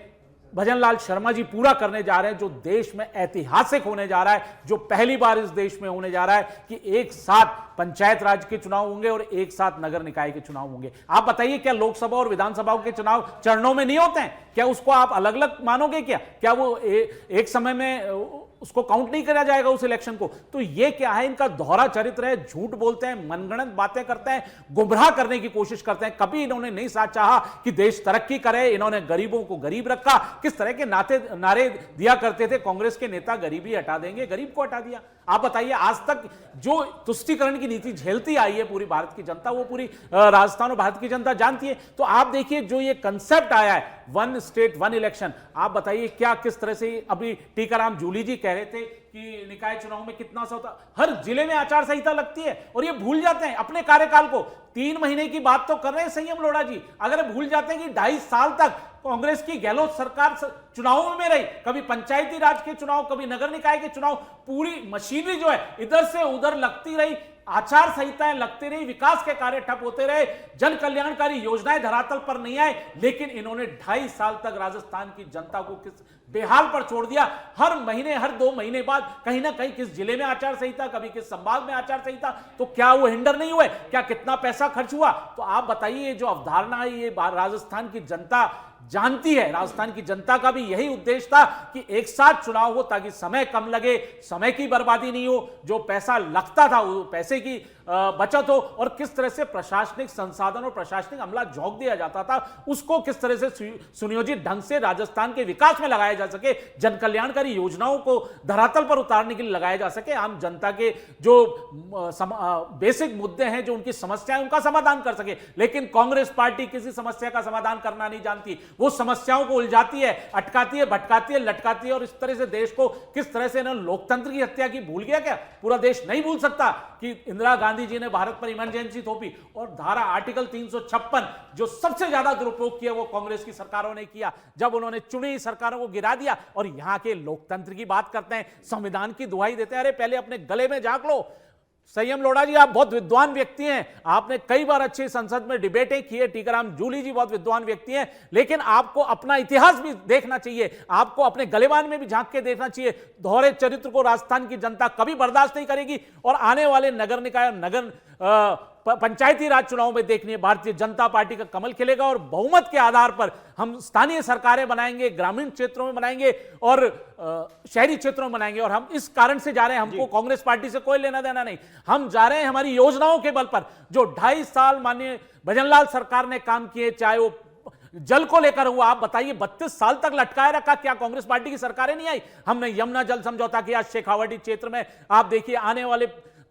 भजनलाल शर्मा जी पूरा करने जा रहे हैं, जो देश में ऐतिहासिक होने जा रहा है, जो पहली बार इस देश में होने जा रहा है कि एक साथ पंचायत राज के चुनाव होंगे और एक साथ नगर निकाय के चुनाव होंगे। आप बताइए, क्या लोकसभा और विधानसभाओं के चुनाव चरणों में नहीं होते हैं? क्या उसको आप अलग अलग मानोगे? क्या वो एक समय में उसको काउंट नहीं करा जाएगा उस इलेक्शन को? तो ये क्या है? इनका दोहरा चरित्र है। झूठ बोलते हैं, मनगढ़ंत बातें करते हैं, गुमराह करने की कोशिश करते हैं। कभी इन्होंने नहीं साथ चाहा कि देश तरक्की करे, इन्होंने गरीबों को गरीब रखा। किस तरह के नारे दिया करते थे कांग्रेस के नेता, गरीबी हटा देंगे, गरीब को हटा दिया। आप बताइए, आज तक जो तुष्टीकरण की नीति झेलती आई है पूरी भारत की जनता, वो पूरी राजस्थान और भारत की जनता जानती है। तो आप देखिए, जो ये कंसेप्ट आया है वन स्टेट वन इलेक्शन, आप बताइए क्या किस तरह से अभी टीकाराम जूली जी कह रहे थे कि निकाय चुनाव में कितना सा होता, हर जिले में आचार संहिता लगती है, और ये भूल जाते हैं अपने कार्यकाल को। 3 महीने की बात तो कर रहे हैं संयम लोढ़ा जी, अगर भूल जाते हैं कि 2.5 साल तक कांग्रेस की गहलोत सरकार चुनावों में रही, कभी पंचायती राज के चुनाव, कभी नगर निकाय के चुनाव, पूरी मशीनरी जो है इधर से उधर लगती रही, आचार संहिताएं लगती रही, विकास के कार्य ठप होते रहे, जन कल्याणकारी योजनाएं धरातल पर नहीं आए। लेकिन इन्होंने 2.5 साल तक राजस्थान की जनता को किस बेहाल पर छोड़ दिया। हर महीने, हर 2 महीने बाद कहीं ना कहीं किस जिले में आचार संहिता, कभी किस संभाग में आचार संहिता। तो क्या वो हिंडर नहीं हुए? क्या कितना पैसा खर्च हुआ? तो आप बताइए, जो अवधारणा है, ये राजस्थान की जनता जानती है, राजस्थान की जनता का भी यही उद्देश्य था कि एक साथ चुनाव हो ताकि समय कम लगे, समय की बर्बादी नहीं हो, जो पैसा लगता था वो पैसे की बचत हो, और किस तरह से प्रशासनिक संसाधन और प्रशासनिक अमला झोंक दिया जाता था उसको किस तरह से सुनियोजित ढंग से राजस्थान के विकास में लगाया जा सके, जन कल्याणकारी योजनाओं को धरातल पर उतारने के लिए लगाया जा सके, आम जनता के जो बेसिक मुद्दे हैं, जो उनकी समस्याएं, उनका समाधान कर सके। लेकिन कांग्रेस पार्टी किसी समस्या का समाधान करना नहीं जानती, वो समस्याओं को उलझाती है, अटकाती है, भटकाती है, लटकाती है, और इस तरह से देश को किस तरह से इन्होंने लोकतंत्र की हत्या की भूल गया क्या? पूरा देश नहीं भूल सकता कि इंदिरा गांधी जी ने भारत पर इमरजेंसी थोपी और धारा आर्टिकल 356 जो सबसे ज्यादा दुरुपयोग किया वो कांग्रेस की सरकारों ने किया, जब उन्होंने चुनी सरकारों को गिरा दिया। और यहां के लोकतंत्र की बात करते हैं, संविधान की दुहाई देते हैं, अरे पहले अपने गले में झांक लो। संयम लोढ़ा जी, आप बहुत विद्वान व्यक्ति हैं, आपने कई बार अच्छी संसद में डिबेटें की है, टीकाराम जूली जी बहुत विद्वान व्यक्ति हैं, लेकिन आपको अपना इतिहास भी देखना चाहिए, आपको अपने गलेबान में भी झांक के देखना चाहिए। दोहरे चरित्र को राजस्थान की जनता कभी बर्दाश्त नहीं करेगी, और आने वाले नगर निकाय, नगर पंचायती राज चुनाव में देखनी भारतीय जनता पार्टी का कमल खिलेगा, और बहुमत के आधार पर हम स्थानीय सरकारें बनाएंगे, ग्रामीण क्षेत्रों में बनाएंगे और शहरी क्षेत्रों में बनाएंगे। और हम इस कारण से जा रहे हैं, हमको कांग्रेस पार्टी से कोई लेना देना नहीं, हम जा रहे हैं हमारी योजनाओं के बल पर। जो 2.5 साल माननीय भजनलाल सरकार ने काम किए, चाहे वो जल को लेकर हुआ, आप बताइए 32 साल तक लटकाए रखा, क्या कांग्रेस पार्टी की सरकारें नहीं आई? हमने यमुना जल समझौता किया शेखावाटी क्षेत्र में, आप देखिए आने वाले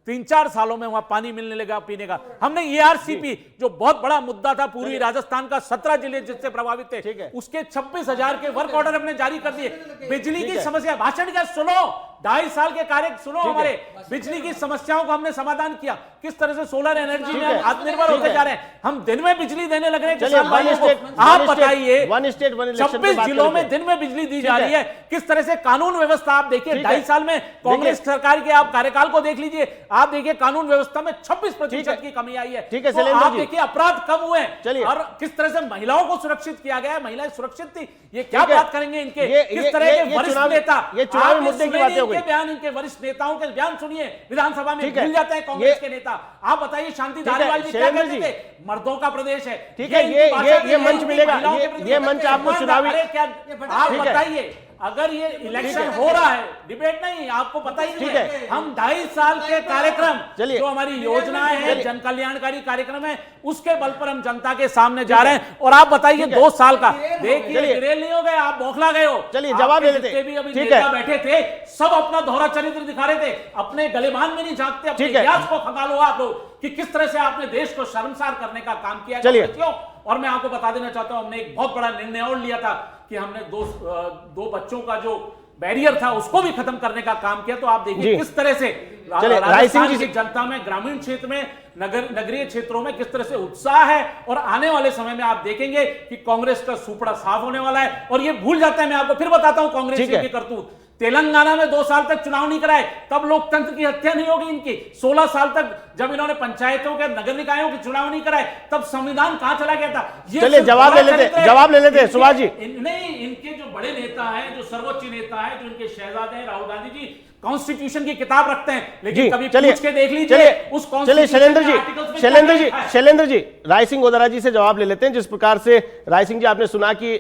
3-4 सालों में वहां पानी मिलने लगा पीने का। हमने ERCP जो बहुत बड़ा मुद्दा था, पूर्वी राजस्थान का 17 जिले जिससे प्रभावित थे, उसके 26,000 के वर्क ऑर्डर हमने जारी कर दिए। बिजली की समस्या, भाषण क्या सुनो, 2.5 साल के कार्य सुनो हमारे, बिजली की समस्याओं का हमने समाधान किया, किस तरह से सोलर एनर्जी में हम आत्मनिर्भर होते जा रहे हैं, हम दिन में बिजली देने लग रहे हैं किसान भाइयों को। आप बताइए 26 जिलों में दिन में बिजली दी जा रही है, किस तरह से कानून व्यवस्था, आप देखिए 2.5 साल में कांग्रेस सरकार के आप कार्यकाल को देख लीजिए, आप देखिए कानून व्यवस्था में 26% की कमी आई है। तो आप देखिए अपराध कम हुए और किस तरह से महिलाओं को सुरक्षित किया गया है, महिलाएं सुरक्षित थी, ये क्या बात करेंगे इनके, किस तरह के वरिष्ठ नेता, ये चुनावी मुद्दे की बातें हो गई, बयान इनके वरिष्ठ नेताओं के बयान सुनिए, विधानसभा में भूल जाते हैं कांग्रेस के नेता। आप बताइए शांति धारीवाल जी क्या कहते थे, मर्दों का प्रदेश है, ठीक है, ये मंच मिलेगा, ये मंच आपको चुनावी, आप बताइए अगर ये इलेक्शन हो रहा है, डिबेट नहीं, आपको पता ही नहीं है, हम 2.5 साल के कार्यक्रम, जो हमारी योजनाएं हैं, जन कल्याणकारी कार्यक्रम है, उसके बल पर हम जनता के सामने जा रहे हैं। और आप बताइए 2 साल का, देखिए गिरेल नहीं हो गए, आप बौखला गए हो। चलिए जवाब ले लेते भी अभी नेता बैठे थे, सब अपना दोहरा चरित्र दिखा रहे थे, अपने गलेबान में नहीं झांकते, अपने इतिहास को खंगालो आप लोग कि किस तरह से आपने देश को शर्मसार करने का काम किया। चलिए, और मैं आपको बता देना चाहता हूं, हमने एक बहुत बड़ा निर्णय और लिया था कि हमने दो बच्चों का जो बैरियर था उसको भी खत्म करने का काम किया। तो आप देखिए किस तरह से राजस्थान की जनता में, ग्रामीण क्षेत्र में, नगरीय क्षेत्रों में किस तरह से उत्साह है, और आने वाले समय में आप देखेंगे कि कांग्रेस का सुपड़ा साफ होने वाला है। और ये भूल जाते हैं, मैं आपको फिर बताता हूं कांग्रेस की करतूत, तेलंगाना में 2 साल तक चुनाव नहीं कराए, तब लोकतंत्र की हत्या नहीं होगी इनकी। 16 साल तक जब इन्होंने पंचायतों के, नगर निकायों के चुनाव नहीं कराए, तब संविधान कहां चला गया था? चलिए जवाब ले लेते सुभाष जी। नहीं, इनके जो बड़े नेता हैं, जो सर्वोच्च नेता हैं, जो इनके शहजादे हैं राहुल गांधी जी, कॉन्स्टिट्यूशन की किताब रखते हैं, लेकिन कभी पूछ के देख लीजिए उस शैलेंद्र जी, राय सिंह गोदारा जी से जवाब ले लेते हैं। जिस प्रकार से राय सिंह जी, आपने सुना कि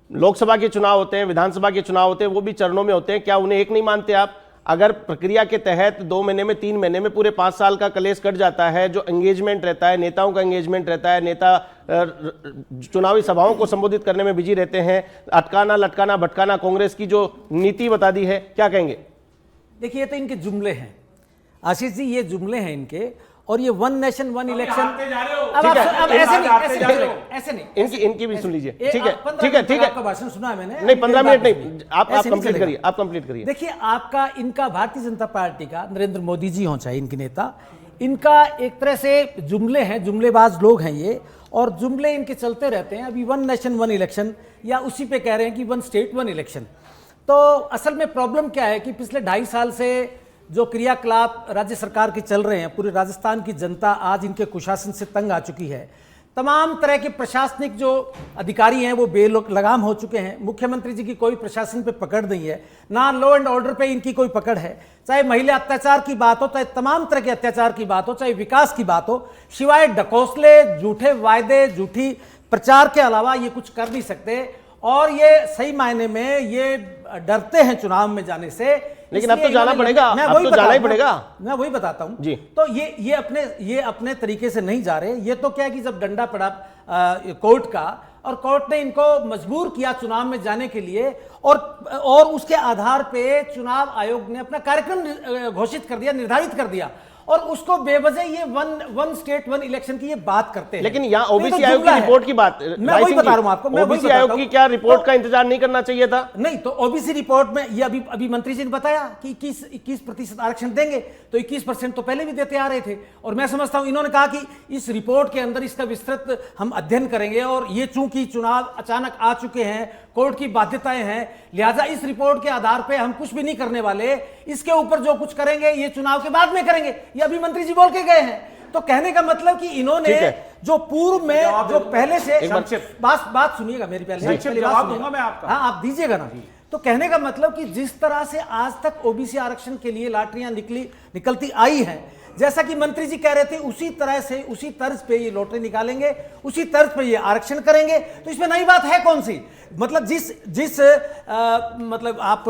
लोकसभा के चुनाव होते हैं, विधानसभा के चुनाव होते हैं, वो भी चरणों में होते हैं, क्या उन्हें एक नहीं मानते आप? अगर प्रक्रिया के तहत 2 महीने में, 3 महीने में पूरे 5 साल का कलेश कट जाता है, जो एंगेजमेंट रहता है, नेताओं का एंगेजमेंट रहता है, नेता चुनावी सभाओं को संबोधित करने में बिजी रहते हैं, अटकाना लटकाना भटकाना कांग्रेस की जो नीति बता दी है, क्या कहेंगे? देखिए, ये तो इनके जुमले हैं आशीष जी, ये जुमले हैं इनके, और ये 1 नेशन 1 इलेक्शन, अब ऐसे नहीं, इनकी भी सुन लीजिए। ठीक है, आपका भाषण सुना है मैंने, नहीं 15 मिनट नहीं, आप कंप्लीट करिए। देखिए, आपका, इनका भारतीय जनता पार्टी का, नरेंद्र मोदी जी हो चाहे इनके नेता, इनका एक तरह से जुमले हैं, जुमलेबाज लोग हैं ये, और जुमले इनके चलते रहते हैं। अभी 1 नेशन 1 इलेक्शन, या उसी पे कह रहे हैं कि 1 स्टेट 1 इलेक्शन। तो असल में प्रॉब्लम क्या है कि पिछले 2.5 साल से जो क्रियाकलाप राज्य सरकार के चल रहे हैं, पूरे राजस्थान की जनता आज इनके कुशासन से तंग आ चुकी है। तमाम तरह के प्रशासनिक जो अधिकारी हैं वो बेलगाम हो चुके हैं। मुख्यमंत्री जी की कोई प्रशासन पे पकड़ नहीं है, ना लॉ एंड ऑर्डर पे इनकी कोई पकड़ है, चाहे महिला अत्याचार की बात हो, चाहे तमाम तरह के अत्याचार की बात हो, चाहे विकास की बात हो, सिवाय ढकोसले, झूठे वायदे, झूठी प्रचार के अलावा ये कुछ कर नहीं सकते, और ये सही मायने में ये डरते हैं चुनाव में जाने से। लेकिन अब तो इसलिए जाना इन्होंने- पड़ेगा, मैं अब वही तो बता- जाना ही मैं- पड़ेगा। मैं वही बताता हूं जी। तो ये अपने तरीके से नहीं जा रहे। ये तो क्या है कि जब डंडा पड़ा कोर्ट का, और कोर्ट ने इनको मजबूर किया चुनाव में जाने के लिए, और उसके आधार पे चुनाव आयोग ने अपना कार्यक्रम घोषित कर दिया, निर्धारित कर दिया, और उसको बेवजह ये वन स्टेट वन इलेक्शन की ये बात करते हैं। लेकिन यहाँ तो ये तो ओबीसी आयोग की जुमला है। रिपोर्ट की बात, मैं वही बता रहा हूं आपको, मैं वही ओबीसी बताता आयोग हूं। की क्या रिपोर्ट तो- का इंतजार नहीं करना चाहिए था? नहीं, तो ओबीसी रिपोर्ट में ये अभी मंत्री जी ने बताया कि 21% आरक्षण देंगे, तो 21% तो पहले भी देते आ रहे थे। और मैं समझता हूं इन्होंने कहा कि इस रिपोर्ट के अंदर इसका विस्तृत हम अध्ययन करेंगे, और ये चूंकि चुनाव अचानक आ चुके हैं, कोर्ट की बाध्यताएं हैं, लिहाजा इस रिपोर्ट के आधार पर हम कुछ भी नहीं करने वाले, इसके ऊपर जो कुछ करेंगे ये चुनाव के बाद में करेंगे। ये अभी मंत्री जी बोल के गए हैं। तो कहने का मतलब कि इन्होंने ठीक है। जो पूर्व में जो पहले से संक्षिप्त। बात सुनिएगा मेरी, पहले संक्षिप्त पहली बात जवाब सुनिएगा। दूंगा मैं आपका। हाँ, आप दीजिएगा ना। तो कहने का मतलब कि जिस तरह से आज तक ओबीसी आरक्षण के लिए लॉटरियां निकलती आई हैं, जैसा कि मंत्री जी कह रहे थे, उसी तरह से उसी तर्ज पे ये लॉटरी निकालेंगे, उसी तर्ज पे ये आरक्षण करेंगे। तो इसमें नई बात है कौन सी? मतलब जिस मतलब आप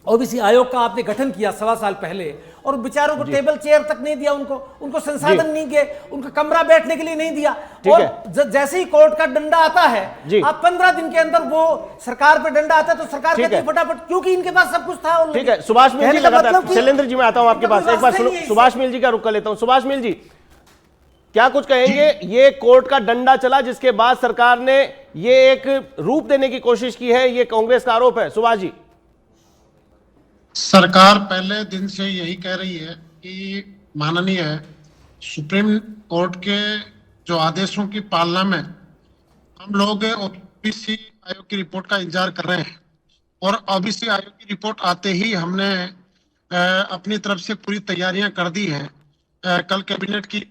ओबीसी आयोग का आपने गठन किया 1.25 साल पहले, और बेचारों को टेबल चेयर तक नहीं दिया, उनको संसाधन नहीं दिए, उनका कमरा बैठने के लिए नहीं दिया। और जैसे ही कोर्ट का डंडा आता है, आप 15 दिन के अंदर वो सरकार पे डंडा आता है, तो सरकार कहती है फटाफट, क्योंकि इनके पास सब कुछ था। ठीक है, सुभाष मिल जी लगातार। शैलेंद्र जी मैं आता हूं आपके पास, एक बार सुभाष मिल जी का रुख कर लेता हूं। सुभाष मिल जी, क्या कुछ कहेंगे? ये कोर्ट का डंडा चला, जिसके बाद सरकार ने ये एक रूप देने की कोशिश की है, ये कांग्रेस का आरोप है। सुभाष जी, सरकार पहले दिन से यही कह रही है कि माननीय सुप्रीम कोर्ट के जो आदेशों की पालना में हम लोग ओबीसी आयोग की रिपोर्ट का इंतजार कर रहे हैं, और ओबीसी आयोग की रिपोर्ट आते ही हमने अपनी तरफ से पूरी तैयारियां कर दी हैं। कल कैबिनेट की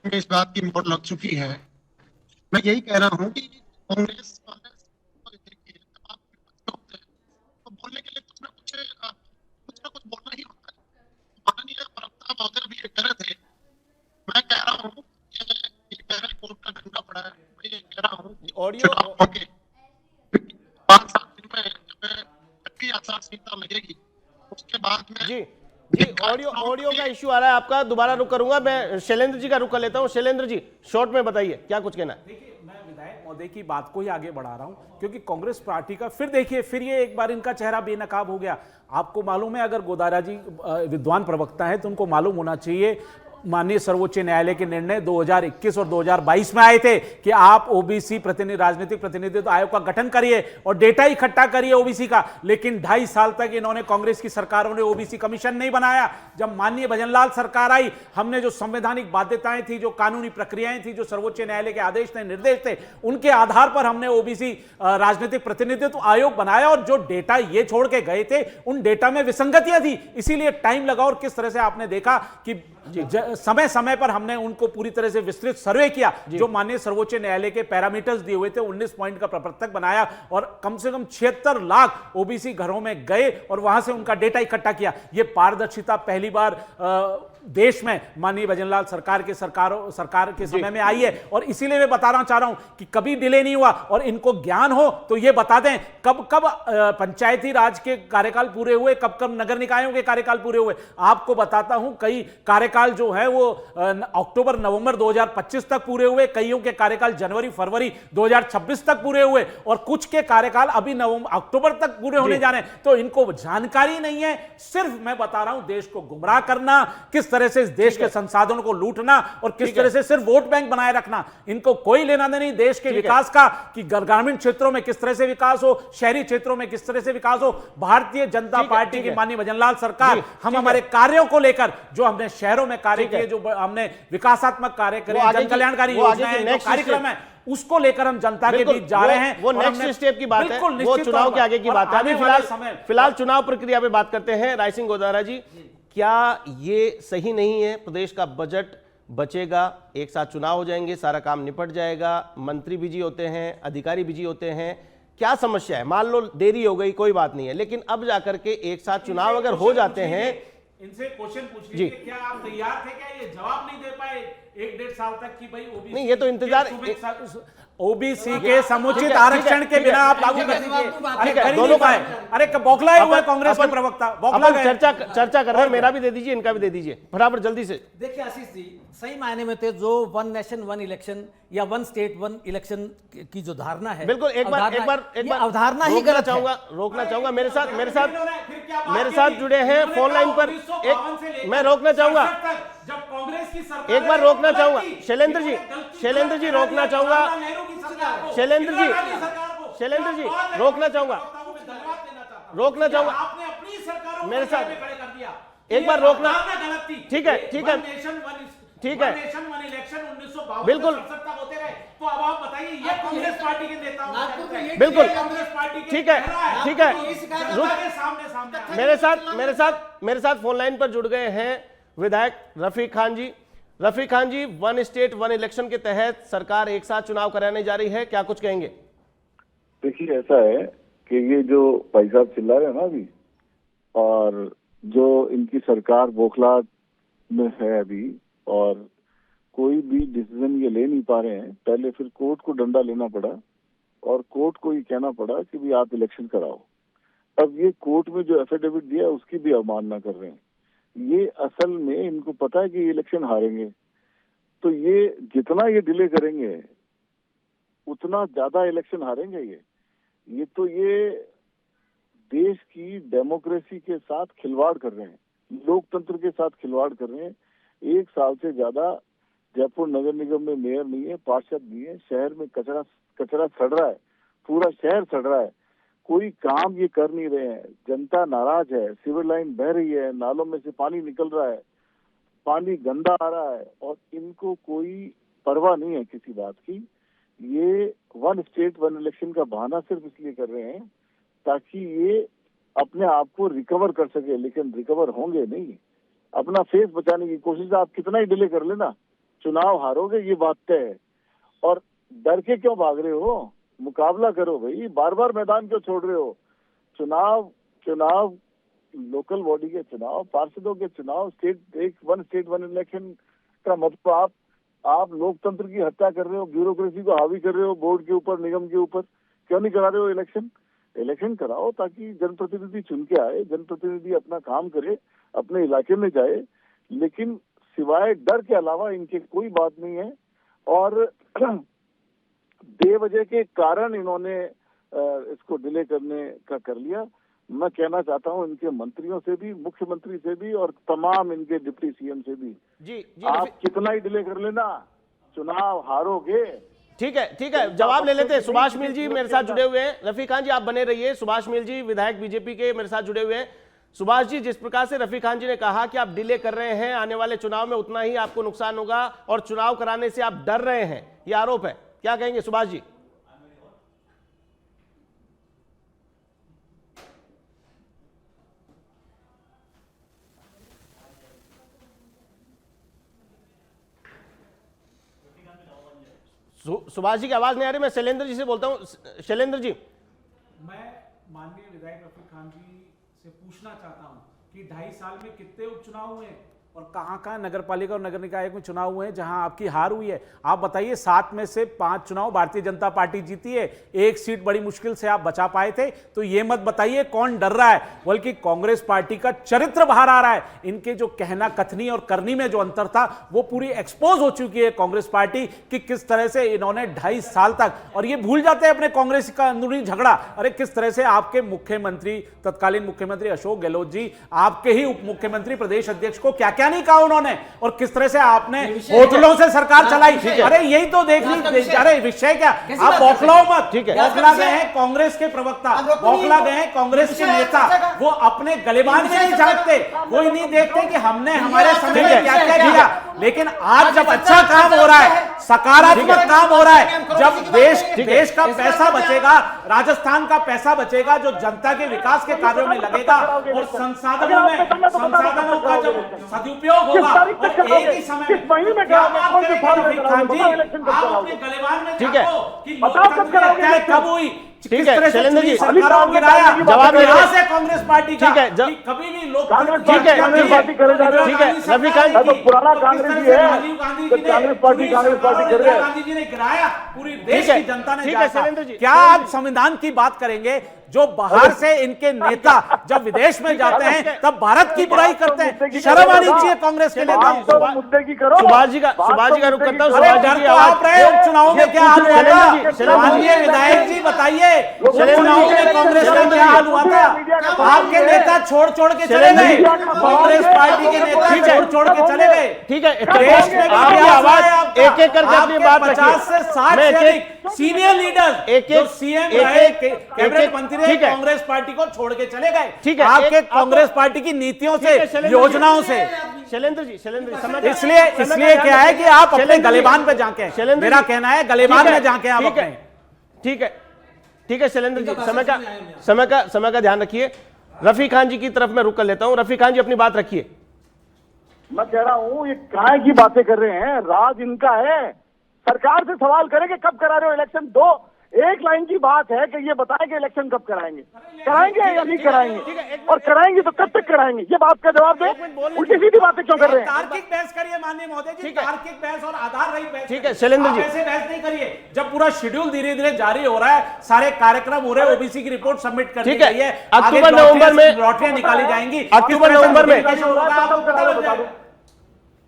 इस बात की मोहर लग चुकी है। मैं यही कह रहा हूं कि कांग्रेस वाले तो बोलने के लिए कुछ ना कुछ बोलना ही होता है। माननीय प्रवक्ता महोदय भी ये कह रहे थे, मैं कह रहा हूँ ये कह रहे कोर्ट का डंडा पड़ा है, मैं ये कह रहा हूँ ऑडियो 5 साल में जब भी आचार संहिता लगेगी उसके बाद में जी ऑडियो का इश्यू आ रहा है आपका, दोबारा रुक करूंगा। मैं शैलेंद्र जी का रुक कर लेता हूं। शैलेंद्र जी, शॉर्ट में बताइए क्या कुछ कहना है। देखिए, मैं विधायक महोदय की बात को ही आगे बढ़ा रहा हूं, क्योंकि कांग्रेस पार्टी का फिर ये एक बार इनका चेहरा बेनकाब हो गया। आपको मालूम है, अगर गोदारा जी विद्वान प्रवक्ता है तो उनको मालूम होना चाहिए, माननीय सर्वोच्च न्यायालय के निर्णय 2021 और 2022 में आए थे कि आप ओबीसी राजनीतिक प्रतिनिधित्व आयोग का गठन करिए और डेटा इकट्ठा करिए ओबीसी का। लेकिन 2.5 साल तक इन्होंने, कांग्रेस की सरकारों ने ओबीसी कमीशन नहीं बनाया। जब माननीय भजनलाल सरकार आई, हमने जो संवैधानिक बाध्यताएं थी, जो कानूनी प्रक्रियाएं थी, जो सर्वोच्च न्यायालय के आदेश थे, निर्देश थे, उनके आधार पर हमने ओबीसी राजनीतिक प्रतिनिधित्व आयोग बनाया, और जो डेटा ये छोड़ के गए थे उन डेटा में विसंगतियां थी, इसीलिए टाइम लगा। और किस तरह से आपने देखा कि समय समय पर हमने उनको पूरी तरह से विस्तृत सर्वे किया, जो माननीय सर्वोच्च न्यायालय के पैरामीटर्स दिए हुए थे, 19 पॉइंट का प्रपत्रक बनाया, और कम से कम 76 लाख ओबीसी घरों में गए और वहां से उनका डेटा इकट्ठा किया। यह पारदर्शिता पहली बार देश में माननीय भजनलाल सरकार के समय में आई है। और इसीलिए मैं बताना चाह रहा हूं कि कभी डिले नहीं हुआ, और इनको ज्ञान हो तो ये बता दें कब पंचायती राज के कार्यकाल पूरे हुए, कब नगर निकायों के कार्यकाल पूरे हुए। आपको बताता हूं, कई कार्यकाल जो है वो अक्टूबर नवंबर 2025 तक पूरे हुए, कईयों के कार्यकाल जनवरी फरवरी 2026 तक पूरे हुए, और कुछ के कार्यकाल अभी अक्टूबर तक पूरे होने जा रहे हैं। तो इनको जानकारी नहीं है, सिर्फ मैं बता रहा हूं देश को गुमराह करना, किस तरह से इस देश के संसाधनों को लूटना, और किस तरह से सिर्फ वोट बैंक बनाए रखना। इनको कोई लेना देना नहीं देश के विकास का, कि ग्रामीण क्षेत्रों में किस तरह से विकास हो, शहरी क्षेत्रों में किस तरह से विकास हो। भारतीय जनता पार्टी की माननीय भजनलाल सरकार, हम हमारे कार्यों को लेकर, जो हमने शहरों में कार्य किए, जो हमने विकासात्मक कार्य करे, जन कल्याणकारी योजनाएं, जो कार्यक्रम है, उसको लेकर हम जनता के बीच जा रहे हैं। वो नेक्स्ट स्टेप की बात है, वो चुनाव के आगे की बात है। फिलहाल चुनाव प्रक्रिया पे बात करते हैं। राय सिंह गोदारा जी, क्या ये सही नहीं है? प्रदेश का बजट बचेगा, एक साथ चुनाव हो जाएंगे, सारा काम निपट जाएगा, मंत्री बिजी होते हैं, अधिकारी बिजी होते हैं, क्या समस्या है? मान लो देरी हो गई, कोई बात नहीं है, लेकिन अब जाकर के एक साथ चुनाव अगर हो जाते हैं, इनसे क्वेश्चन पूछ लीजिए, क्या आप तैयार थे? क्या ये जवाब नहीं दे पाए 1-1.5 साल तक की भाई ओबीसी नहीं, ये तो इंतजार- ओबीसी के समुचित ठीक है, आरक्षण ठीक के है, बिना आप ठीक है, लागू कर ठीक है, दीजिए। ठीक अरे है, कर ही दोनों नहीं का- पाए। अरे बौखलाए हुए अपन- कांग्रेस के अपन- प्रवक्ता बौखला अपन गए। चर्चा कर रहे हैं, मेरा भी दे दीजिए, इनका भी दे दीजिए फटाफट जल्दी से। देखिए आशीष जी, सही मायने में तो जो वन नेशन वन इलेक्शन या वन स्टेट वन इलेक्शन की जो धारणा है, बिल्कुल एक बार ये अवधारणा ही गलत है। रोकना चाहूंगा मेरे साथ जुड़े हैं फोन लाइन पर, एक मैं रोकना चाहूंगा, जब कांग्रेस की सरकार एक बार रोकना चाहूंगा शैलेंद्र जी रोकना चाहूंगा, शैलेंद्र जी रोकना चाहूंगा, आपने अपनी सरकारों मेरे को साथ खड़े कर दिया। एक बार रोकना, गलत थी। ठीक है ठीक है ठीक है, इलेक्शन 1952 बिल्कुल। से 67 तक होते रहे। तो अब आप बताइए, ये कांग्रेस पार्टी के नेताओं का चरित्र है। बिल्कुल। ये कांग्रेस पार्टी के ठीक है, चेहरा है। ठीक है। जनता के सामने आ रहा है। मेरे साथ फोन लाइन पर जुड़ गए हैं विधायक रफीक खान जी। रफीक खान जी, वन स्टेट वन इलेक्शन के तहत सरकार एक साथ चुनाव कराने जा रही है, क्या कुछ कहेंगे? देखिए, ऐसा है कि ये जो भाई साहब चिल्ला रहे हैं ना अभी, और जो इनकी सरकार बौखलाहट में है अभी, और कोई भी डिसीजन ये ले नहीं पा रहे हैं। पहले फिर कोर्ट को डंडा लेना पड़ा और कोर्ट को ये कहना पड़ा कि भी आप इलेक्शन कराओ। अब ये कोर्ट में जो एफिडेविट दिया उसकी भी अवमानना कर रहे हैं। ये असल में इनको पता है कि ये इलेक्शन हारेंगे, तो ये जितना ये डिले करेंगे उतना ज्यादा इलेक्शन हारेंगे। ये तो ये देश की डेमोक्रेसी के साथ खिलवाड़ कर रहे हैं, लोकतंत्र के साथ खिलवाड़ कर रहे हैं। 1 साल से ज्यादा जयपुर नगर निगम में मेयर नहीं है, पार्षद नहीं है, शहर में कचरा सड़ रहा है, पूरा शहर सड़ रहा है, कोई काम ये कर नहीं रहे हैं। जनता नाराज है, सिविल लाइन बह रही है, नालों में से पानी निकल रहा है, पानी गंदा आ रहा है, और इनको कोई परवाह नहीं है किसी बात की। ये वन स्टेट वन इलेक्शन का बहाना सिर्फ इसलिए कर रहे हैं ताकि ये अपने आप को रिकवर कर सके, लेकिन रिकवर होंगे नहीं। अपना फेस बचाने की कोशिश, आप कितना ही डिले कर लेना, चुनाव हारोगे, ये बात तय है। और डर के क्यों भाग रहे हो? मुकाबला करो भाई, बार बार मैदान क्यों छोड़ रहे हो? चुनाव लोकल बॉडी के चुनाव, पार्षदों के चुनाव, वन स्टेट वन इलेक्शन का मतलब आप लोकतंत्र की हत्या कर रहे हो, ब्यूरोक्रेसी को हावी कर रहे हो, बोर्ड के ऊपर, निगम के ऊपर। क्यों नहीं करा रहे हो इलेक्शन कराओ ताकि जनप्रतिनिधि चुन के आए, जनप्रतिनिधि अपना काम करे, अपने इलाके में जाए। लेकिन सिवाय डर के अलावा इनके कोई बात नहीं है। और बेवजह के कारण इन्होंने इसको डिले करने का कर लिया। मैं कहना चाहता हूं इनके मंत्रियों से भी, मुख्यमंत्री से भी, और तमाम इनके डिप्टी सीएम से भी, जी आप कितना ही डिले कर लेना, चुनाव हारोगे। ठीक है, जवाब ले लेते हैं। सुभाष मिल जी मेरे साथ जुड़े हुए हैं। रफीक खान जी आप बने रहिए। सुभाष मिल जी विधायक बीजेपी के मेरे साथ जुड़े हुए हैं। सुभाष जी, जिस प्रकार से रफीक खान जी ने कहा कि आप डिले कर रहे हैं, आने वाले चुनाव में उतना ही आपको नुकसान होगा और चुनाव कराने से आप डर रहे हैं, यह आरोप है, क्या कहेंगे सुभाष जी? सुभाष जी की आवाज नहीं आ रही, मैं शैलेंद्र जी से बोलता हूं। शैलेंद्र जी, मैं माननीय विधायक रफीक खान जी से पूछना चाहता हूं कि 2.5 साल में कितने उपचुनाव हुए और कहां नगर पालिका और नगर निकाय में चुनाव हुए हैं जहां आपकी हार हुई है? आप बताइए, 7 में से 5 चुनाव भारतीय जनता पार्टी जीती है, 1 सीट बड़ी मुश्किल से आप बचा पाए थे। तो ये मत बताइए कौन डर रहा है, बल्कि कांग्रेस पार्टी का चरित्र बाहर आ रहा है। इनके जो कहना कथनी और करनी में जो अंतर था वो पूरी एक्सपोज हो चुकी है कांग्रेस पार्टी कि किस तरह से इन्होंने 2.5 साल तक, और ये भूल जाते हैं अपने कांग्रेस का अंदरूनी झगड़ा। अरे किस तरह से आपके मुख्यमंत्री, तत्कालीन मुख्यमंत्री अशोक गहलोत जी, आपके ही उप मुख्यमंत्री प्रदेश अध्यक्ष को क्या क्या नहीं कहा उन्होंने, और किस तरह से आपने होटलों से सरकार चलाई। अरे यही तो देख ली। अरे विषय क्या, आप बौखलाओ मत। बौखला गए हैं कांग्रेस के प्रवक्ता, बौखला गए हैं कांग्रेस के नेता, वो अपने गलेबान में नहीं झांकते, कोई नहीं देखते कि हमने हमारे समय में क्या क्या किया। लेकिन आज जब अच्छा काम हो रहा है, सकारात्मक काम हो रहा है, जब देश का पैसा बचेगा, राजस्थान का पैसा बचेगा जो जनता के विकास के कार्यों में लगेगा, और संसाधनों का जब सदुपयोग होगा, और एक ही समय में क्या बात करेंगे रफीक खान जी, आप अपने गलेबान में झांको कि लोकतंत्र की हत्याएं कब हुई, ठीक है, तरह से शैलेंद्र जी, चुनी सरकारों को गिराया, जवाब दे इतिहास रहे है कांग्रेस पार्टी का ठीक है, कि कभी भी लोग ठीक है, कांग्रेस पार्टी करे जा रहे हैं। ठीक है, रफीकांत तो पुराना कांग्रेस ही है। राजीव गांधी जी तो ने कांग्रेस पार्टी कर रहे हैं। गांधी जी ने गिराया, पूरी देश ठीक है, की जनता ने ठीक जाना है, शैलेंद्र जी, क्या आप संविधान की बात करेंगे? जो बाहर से इनके नेता जब विदेश में जाते हैं तब भारत की बुराई करते हैं, शर्म आनी चाहिए कांग्रेस के नेताओं को। मुद्दे की करो। सुभाष जी का रुख करता हूं। अरे सुभाष डर जी की तो आवाज आप रहे हो, चुनाव में क्या हाल हुआ था? शैलेंद्र माननीय विधायक जी बताइए, शैलेंद्र चुनाव जी, में कांग्रेस का शैलेंद्र क्या जी, हाल हुआ था? आपके नेता छोड़ के चले शैलेंद्र गए, जी, कांग्रेस पार्टी के नेता ठीक है, छोड़ के चले गए। ठीक है, देश में आपकी आवाज एक एक करके अपनी बात रखिए। 50 से 60 मैं से अधिक सीनियर लीडर एक-एक- जो सीएम एक-एक- रहे, एक-एक- कैबिनेट मंत्री रहे, ठीक है। कांग्रेस पार्टी को छोड़ के चले गए। ठीक है, आपके एक- कांग्रेस आपको- पार्टी की नीतियों ठीक है, से, शैलेंद्र जी, योजनाओं से। शैलेंद्र जी समय इसलिए क्या है कि आप अपने गलेबान पे जाके हैं। शैलेंद्र मेरा जी, कहना है गलेबान ठीक है, में जाके आप ठीक है, अपने। ठीक है शैलेंद्र जी, समय का ध्यान रखिए। रफी खान जी की तरफ मैं रुक कर लेता हूं। रफी खान जी अपनी बात रखिए। मैं कह रहा हूँ ये काय की बातें कर रहे हैं, राज इनका है। सरकार से सवाल करें कि कब करा रहे हो इलेक्शन। दो एक लाइन की बात है कि ये बताएं कि इलेक्शन कब कराएंगे या नहीं कराएंगे, और कराएंगे तो कब तक कराएंगे, ये बात का जवाब दें। उल्टी सीधी बातें क्यों कर रहे हैं? तार्किक बहस करिए माननीय महोदय जी, तार्किक बहस और आधार रहित बहस। ठीक है, शैलेंद्र जी, ऐसे बहस नहीं करिए। जब पूरा शेड्यूल धीरे धीरे जारी हो रहा है, सारे कार्यक्रम हो रहे हैं, ओबीसी की रिपोर्ट सबमिट कर दी ठीक है, गई है, अक्टूबर नवंबर में लॉटरियां निकाली जाएंगी, अक्टूबर नवंबर में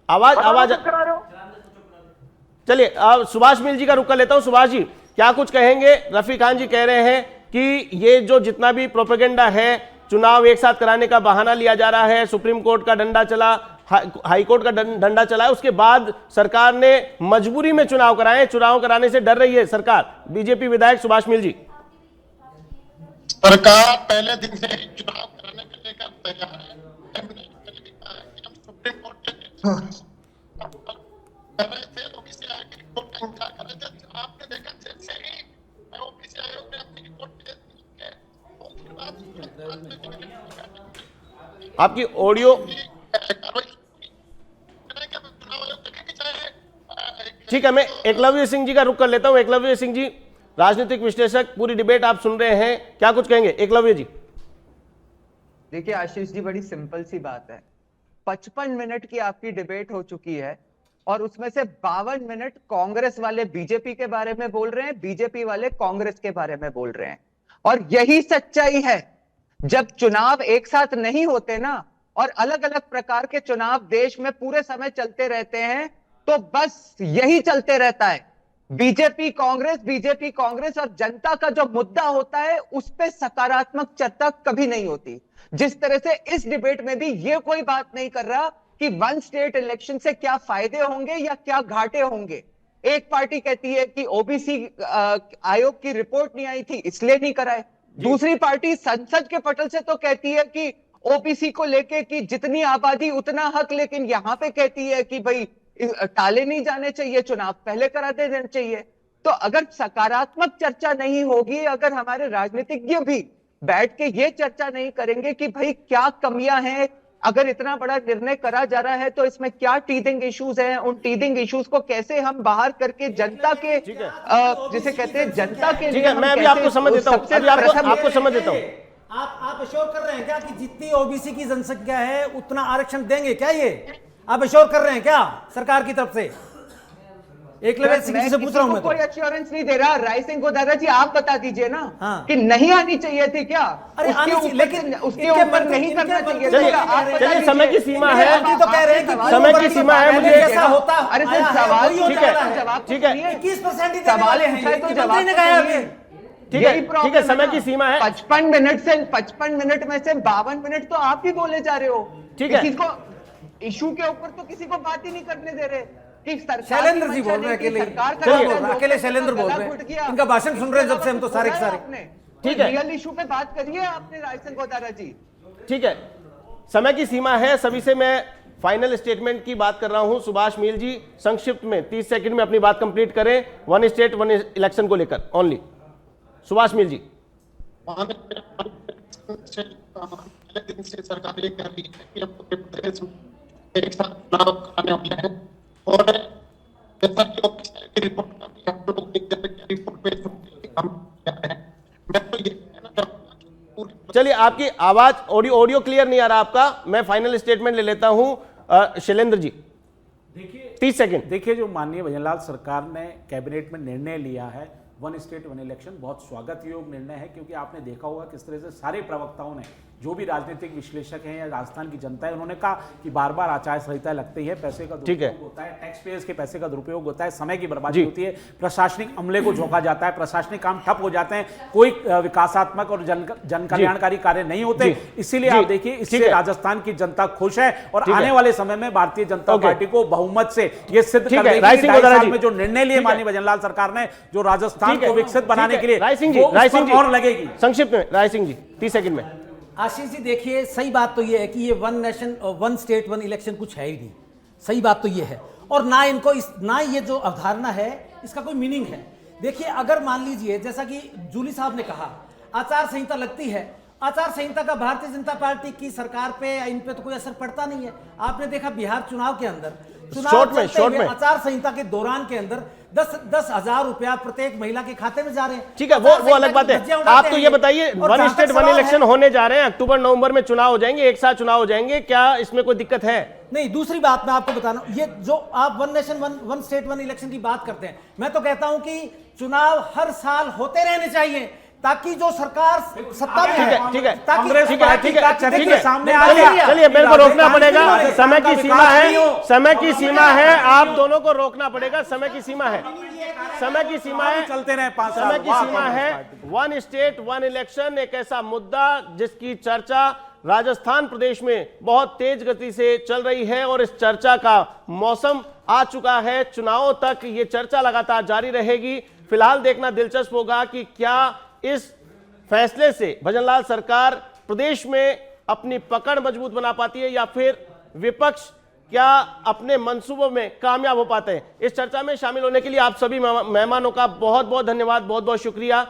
आवाज करा रहे हो। चलिए अब सुभाष मिल जी का रुक कर लेता हूं। सुभाष जी क्या कुछ कहेंगे? रफी खान जी कह रहे हैं कि ये जो जितना भी प्रोपेगेंडा है, चुनाव एक साथ कराने का बहाना लिया जा रहा है, सुप्रीम कोर्ट का डंडा चला, हाई कोर्ट का डंडा चला है, उसके बाद सरकार ने मजबूरी में चुनाव कराए, चुनाव कराने से डर रही है सरकार। बीजेपी विधायक सुभाष मिल जी। सरकार पहले दिन से चुनाव कराने को लेकर तैयार है। हम सुप्रीम कोर्ट आपने देखा जैसे ही ओबीसी आयोग ने अपनी रिपोर्ट दे दी है, उसके बाद आपकी ऑडियो ठीक है, मैं एकलव्य सिंह जी का रुख कर लेता हूं। एकलव्य सिंह जी राजनीतिक विश्लेषक, पूरी डिबेट आप सुन रहे हैं, क्या कुछ कहेंगे एकलव्य जी? देखिए आशीष जी, बड़ी सिंपल सी बात है। 55 मिनट की आपकी डिबेट हो चुकी है और उसमें से 52 मिनट कांग्रेस वाले बीजेपी के बारे में बोल रहे हैं, बीजेपी वाले कांग्रेस के बारे में बोल रहे हैं। और यही सच्चाई है। जब चुनाव एक साथ नहीं होते ना, और अलग अलग प्रकार के चुनाव देश में पूरे समय चलते रहते हैं, तो बस यही चलते रहता है। बीजेपी कांग्रेस और जनता का जो मुद्दा होता है उस पे सकारात्मक चर्चा कभी नहीं होती। जिस तरह से इस डिबेट में भी ये कोई बात नहीं कर रहा कि वन स्टेट इलेक्शन से क्या फायदे होंगे या क्या घाटे होंगे। एक पार्टी कहती है कि ओबीसी आयोग की रिपोर्ट नहीं आई थी इसलिए नहीं कराए, दूसरी पार्टी संसद के पटल से तो कहती है कि ओबीसी को लेके कि जितनी आबादी उतना हक, लेकिन यहां पे कहती है कि भाई टाले नहीं जाने चाहिए, चुनाव पहले करा देना चाहिए। तो अगर सकारात्मक चर्चा नहीं होगी, अगर हमारे राजनीतिज्ञ भी बैठ के ये चर्चा नहीं करेंगे कि भाई क्या कमियां हैं, अगर इतना बड़ा निर्णय करा जा रहा है तो इसमें क्या टीथिंग इश्यूज हैं, उन टीथिंग इश्यूज को कैसे हम बाहर करके जनता के जिसे कहते हैं जनता के लिए, मैं अभी आपको समझ देता हूं, अभी आपको समझ देता हूं। आप अश्योर कर रहे हैं क्या कि जितनी ओबीसी की जनसंख्या है उतना आरक्षण देंगे क्या? ये आप अश्योर कर रहे हैं क्या सरकार की तरफ से? एकलव्य सिंह जी से पूछ रहा हूं मैं। कोई एश्योरेंस नहीं दे रहा। राय सिंह को दादा जी आप बता दीजिए ना कि नहीं आनी चाहिए थी क्या? अरे लेकिन उसके ऊपर नहीं करना चाहिए। चलिए समय की सीमा है, तो कह रहे हैं कि समय की सीमा है, मुझे ऐसा होता। अरे सर सवाल ठीक है 21% ही सवाल पूछा तो जवाब ने कहा अभी। ठीक है, समय की सीमा है। 55 मिनट में से 52 मिनट तो आप ही बोले जा रहे हो। ठीक है, किसी को इशू के ऊपर तो किसी को बात ही नहीं करने दे रहे। शैलेंद्र जी बोल रहे हैं, अकेले शैलेंद्र बोल रहे हैं, इनका भाषण सुन रहे हैं जब से हम तो सारे के सारे। ठीक है, रियल इशू पे बात करिए आपने राय सिंह गोदारा जी। ठीक है, समय की सीमा है। सभी से मैं फाइनल स्टेटमेंट की बात कर रहा हूं। सुभाष मील जी संक्षिप्त में 30 सेकंड में अपनी बात कंप्लीट करें, वन स्टेट वन इलेक्शन को लेकर ओनली। सुभाष मील जी। दिन से सरकार ये कह रही है कि अब पूरे प्रदेश में एक साथ चुनाव कराने वाले हैं, और जैसा कि रिपोर्ट हम लोग रिपोर्ट पेश हम किया है, आपकी आवाज ऑडियो क्लियर नहीं आ रहा आपका। मैं फाइनल स्टेटमेंट ले लेता हूं। शैलेंद्र जी, देखिए 30 सेकंड। देखिए, जो माननीय भजनलाल सरकार ने कैबिनेट में निर्णय लिया है, वन स्टेट वन इलेक्शन, बहुत स्वागत योग निर्णय है, क्योंकि आपने देखा होगा किस तरह से सारे प्रवक्ताओं ने, जो भी राजनीतिक विश्लेषक हैं या राजस्थान की जनता है, उन्होंने कहा कि बार बार आचार संहिता लगती है, पैसे का दुरुपयोग होता है, टैक्स पेयर्स के पैसे का दुरुपयोग होता है, समय की बर्बादी होती है, प्रशासनिक अमले को झोंका जाता है, प्रशासनिक काम ठप हो जाते हैं, कोई विकासात्मक और जन कल्याणकारी कार्य नहीं होते। इसीलिए आप देखिए, इससे राजस्थान की जनता खुश है और आने वाले समय में भारतीय जनता पार्टी को बहुमत से ये सिद्ध कर देगी कि 2.5 साल में जो निर्णय लिए माननीय भजनलाल सरकार ने, जो राजस्थान को विकसित बनाने के लिए, राय सिंह जी और लगेगी। संक्षिप्त में राय सिंह जी 30 सेकंड में। आशीष जी, देखिए, सही बात तो ये है कि ये one nation one state one election कुछ है ही नहीं। सही बात तो ये है, और ना इनको ना ये जो अवधारणा है इसका कोई मीनिंग है। देखिए, अगर मान लीजिए जैसा कि जूली साहब ने कहा, आचार संहिता लगती है, आचार संहिता का भारतीय जनता पार्टी की सरकार पे, इन पे तो कोई असर पड़ता नहीं है। आपने देखा बिहार चुनाव के अंदर, शॉर्ट में आचार संहिता के दौरान के अंदर 10,000 रुपया प्रत्येक महिला के खाते में जा रहे हैं। ठीक है, वो अलग बात है। आप तो ये बताइए, वन स्टेट वन इलेक्शन होने जा रहे हैं, अक्टूबर नवंबर में चुनाव हो जाएंगे, एक साथ चुनाव हो जाएंगे, क्या इसमें कोई दिक्कत है? नहीं, दूसरी बात मैं आपको बताना, ये जो आप one nation one state one election की बात करते हैं, मैं तो कहता हूं कि चुनाव हर साल होते रहने चाहिए, ताकि जो सरकार सत्ता में है, ठीक है, कांग्रेस पार्टी का चरित्र सामने आ चलिए, गया। चलिए, मेरे को रोकना पड़ेगा, समय की सीमा है, समय की सीमा है, आप दोनों को रोकना पड़ेगा, समय की सीमा है, समय की सीमा है, चलते रहे 5 साल। समय की सीमा है। वन स्टेट वन इलेक्शन एक ऐसा मुद्दा जिसकी चर्चा राजस्थान प्रदेश में बहुत तेज गति से चल रही है और इस चर्चा का मौसम आ चुका है। चुनावों तक ये चर्चा लगातार जारी रहेगी। फिलहाल देखना दिलचस्प होगा कि क्या इस फैसले से भजनलाल सरकार प्रदेश में अपनी पकड़ मजबूत बना पाती है या फिर विपक्ष क्या अपने मंसूबों में कामयाब हो पाते हैं। इस चर्चा में शामिल होने के लिए आप सभी मेहमानों का बहुत बहुत धन्यवाद, बहुत बहुत शुक्रिया।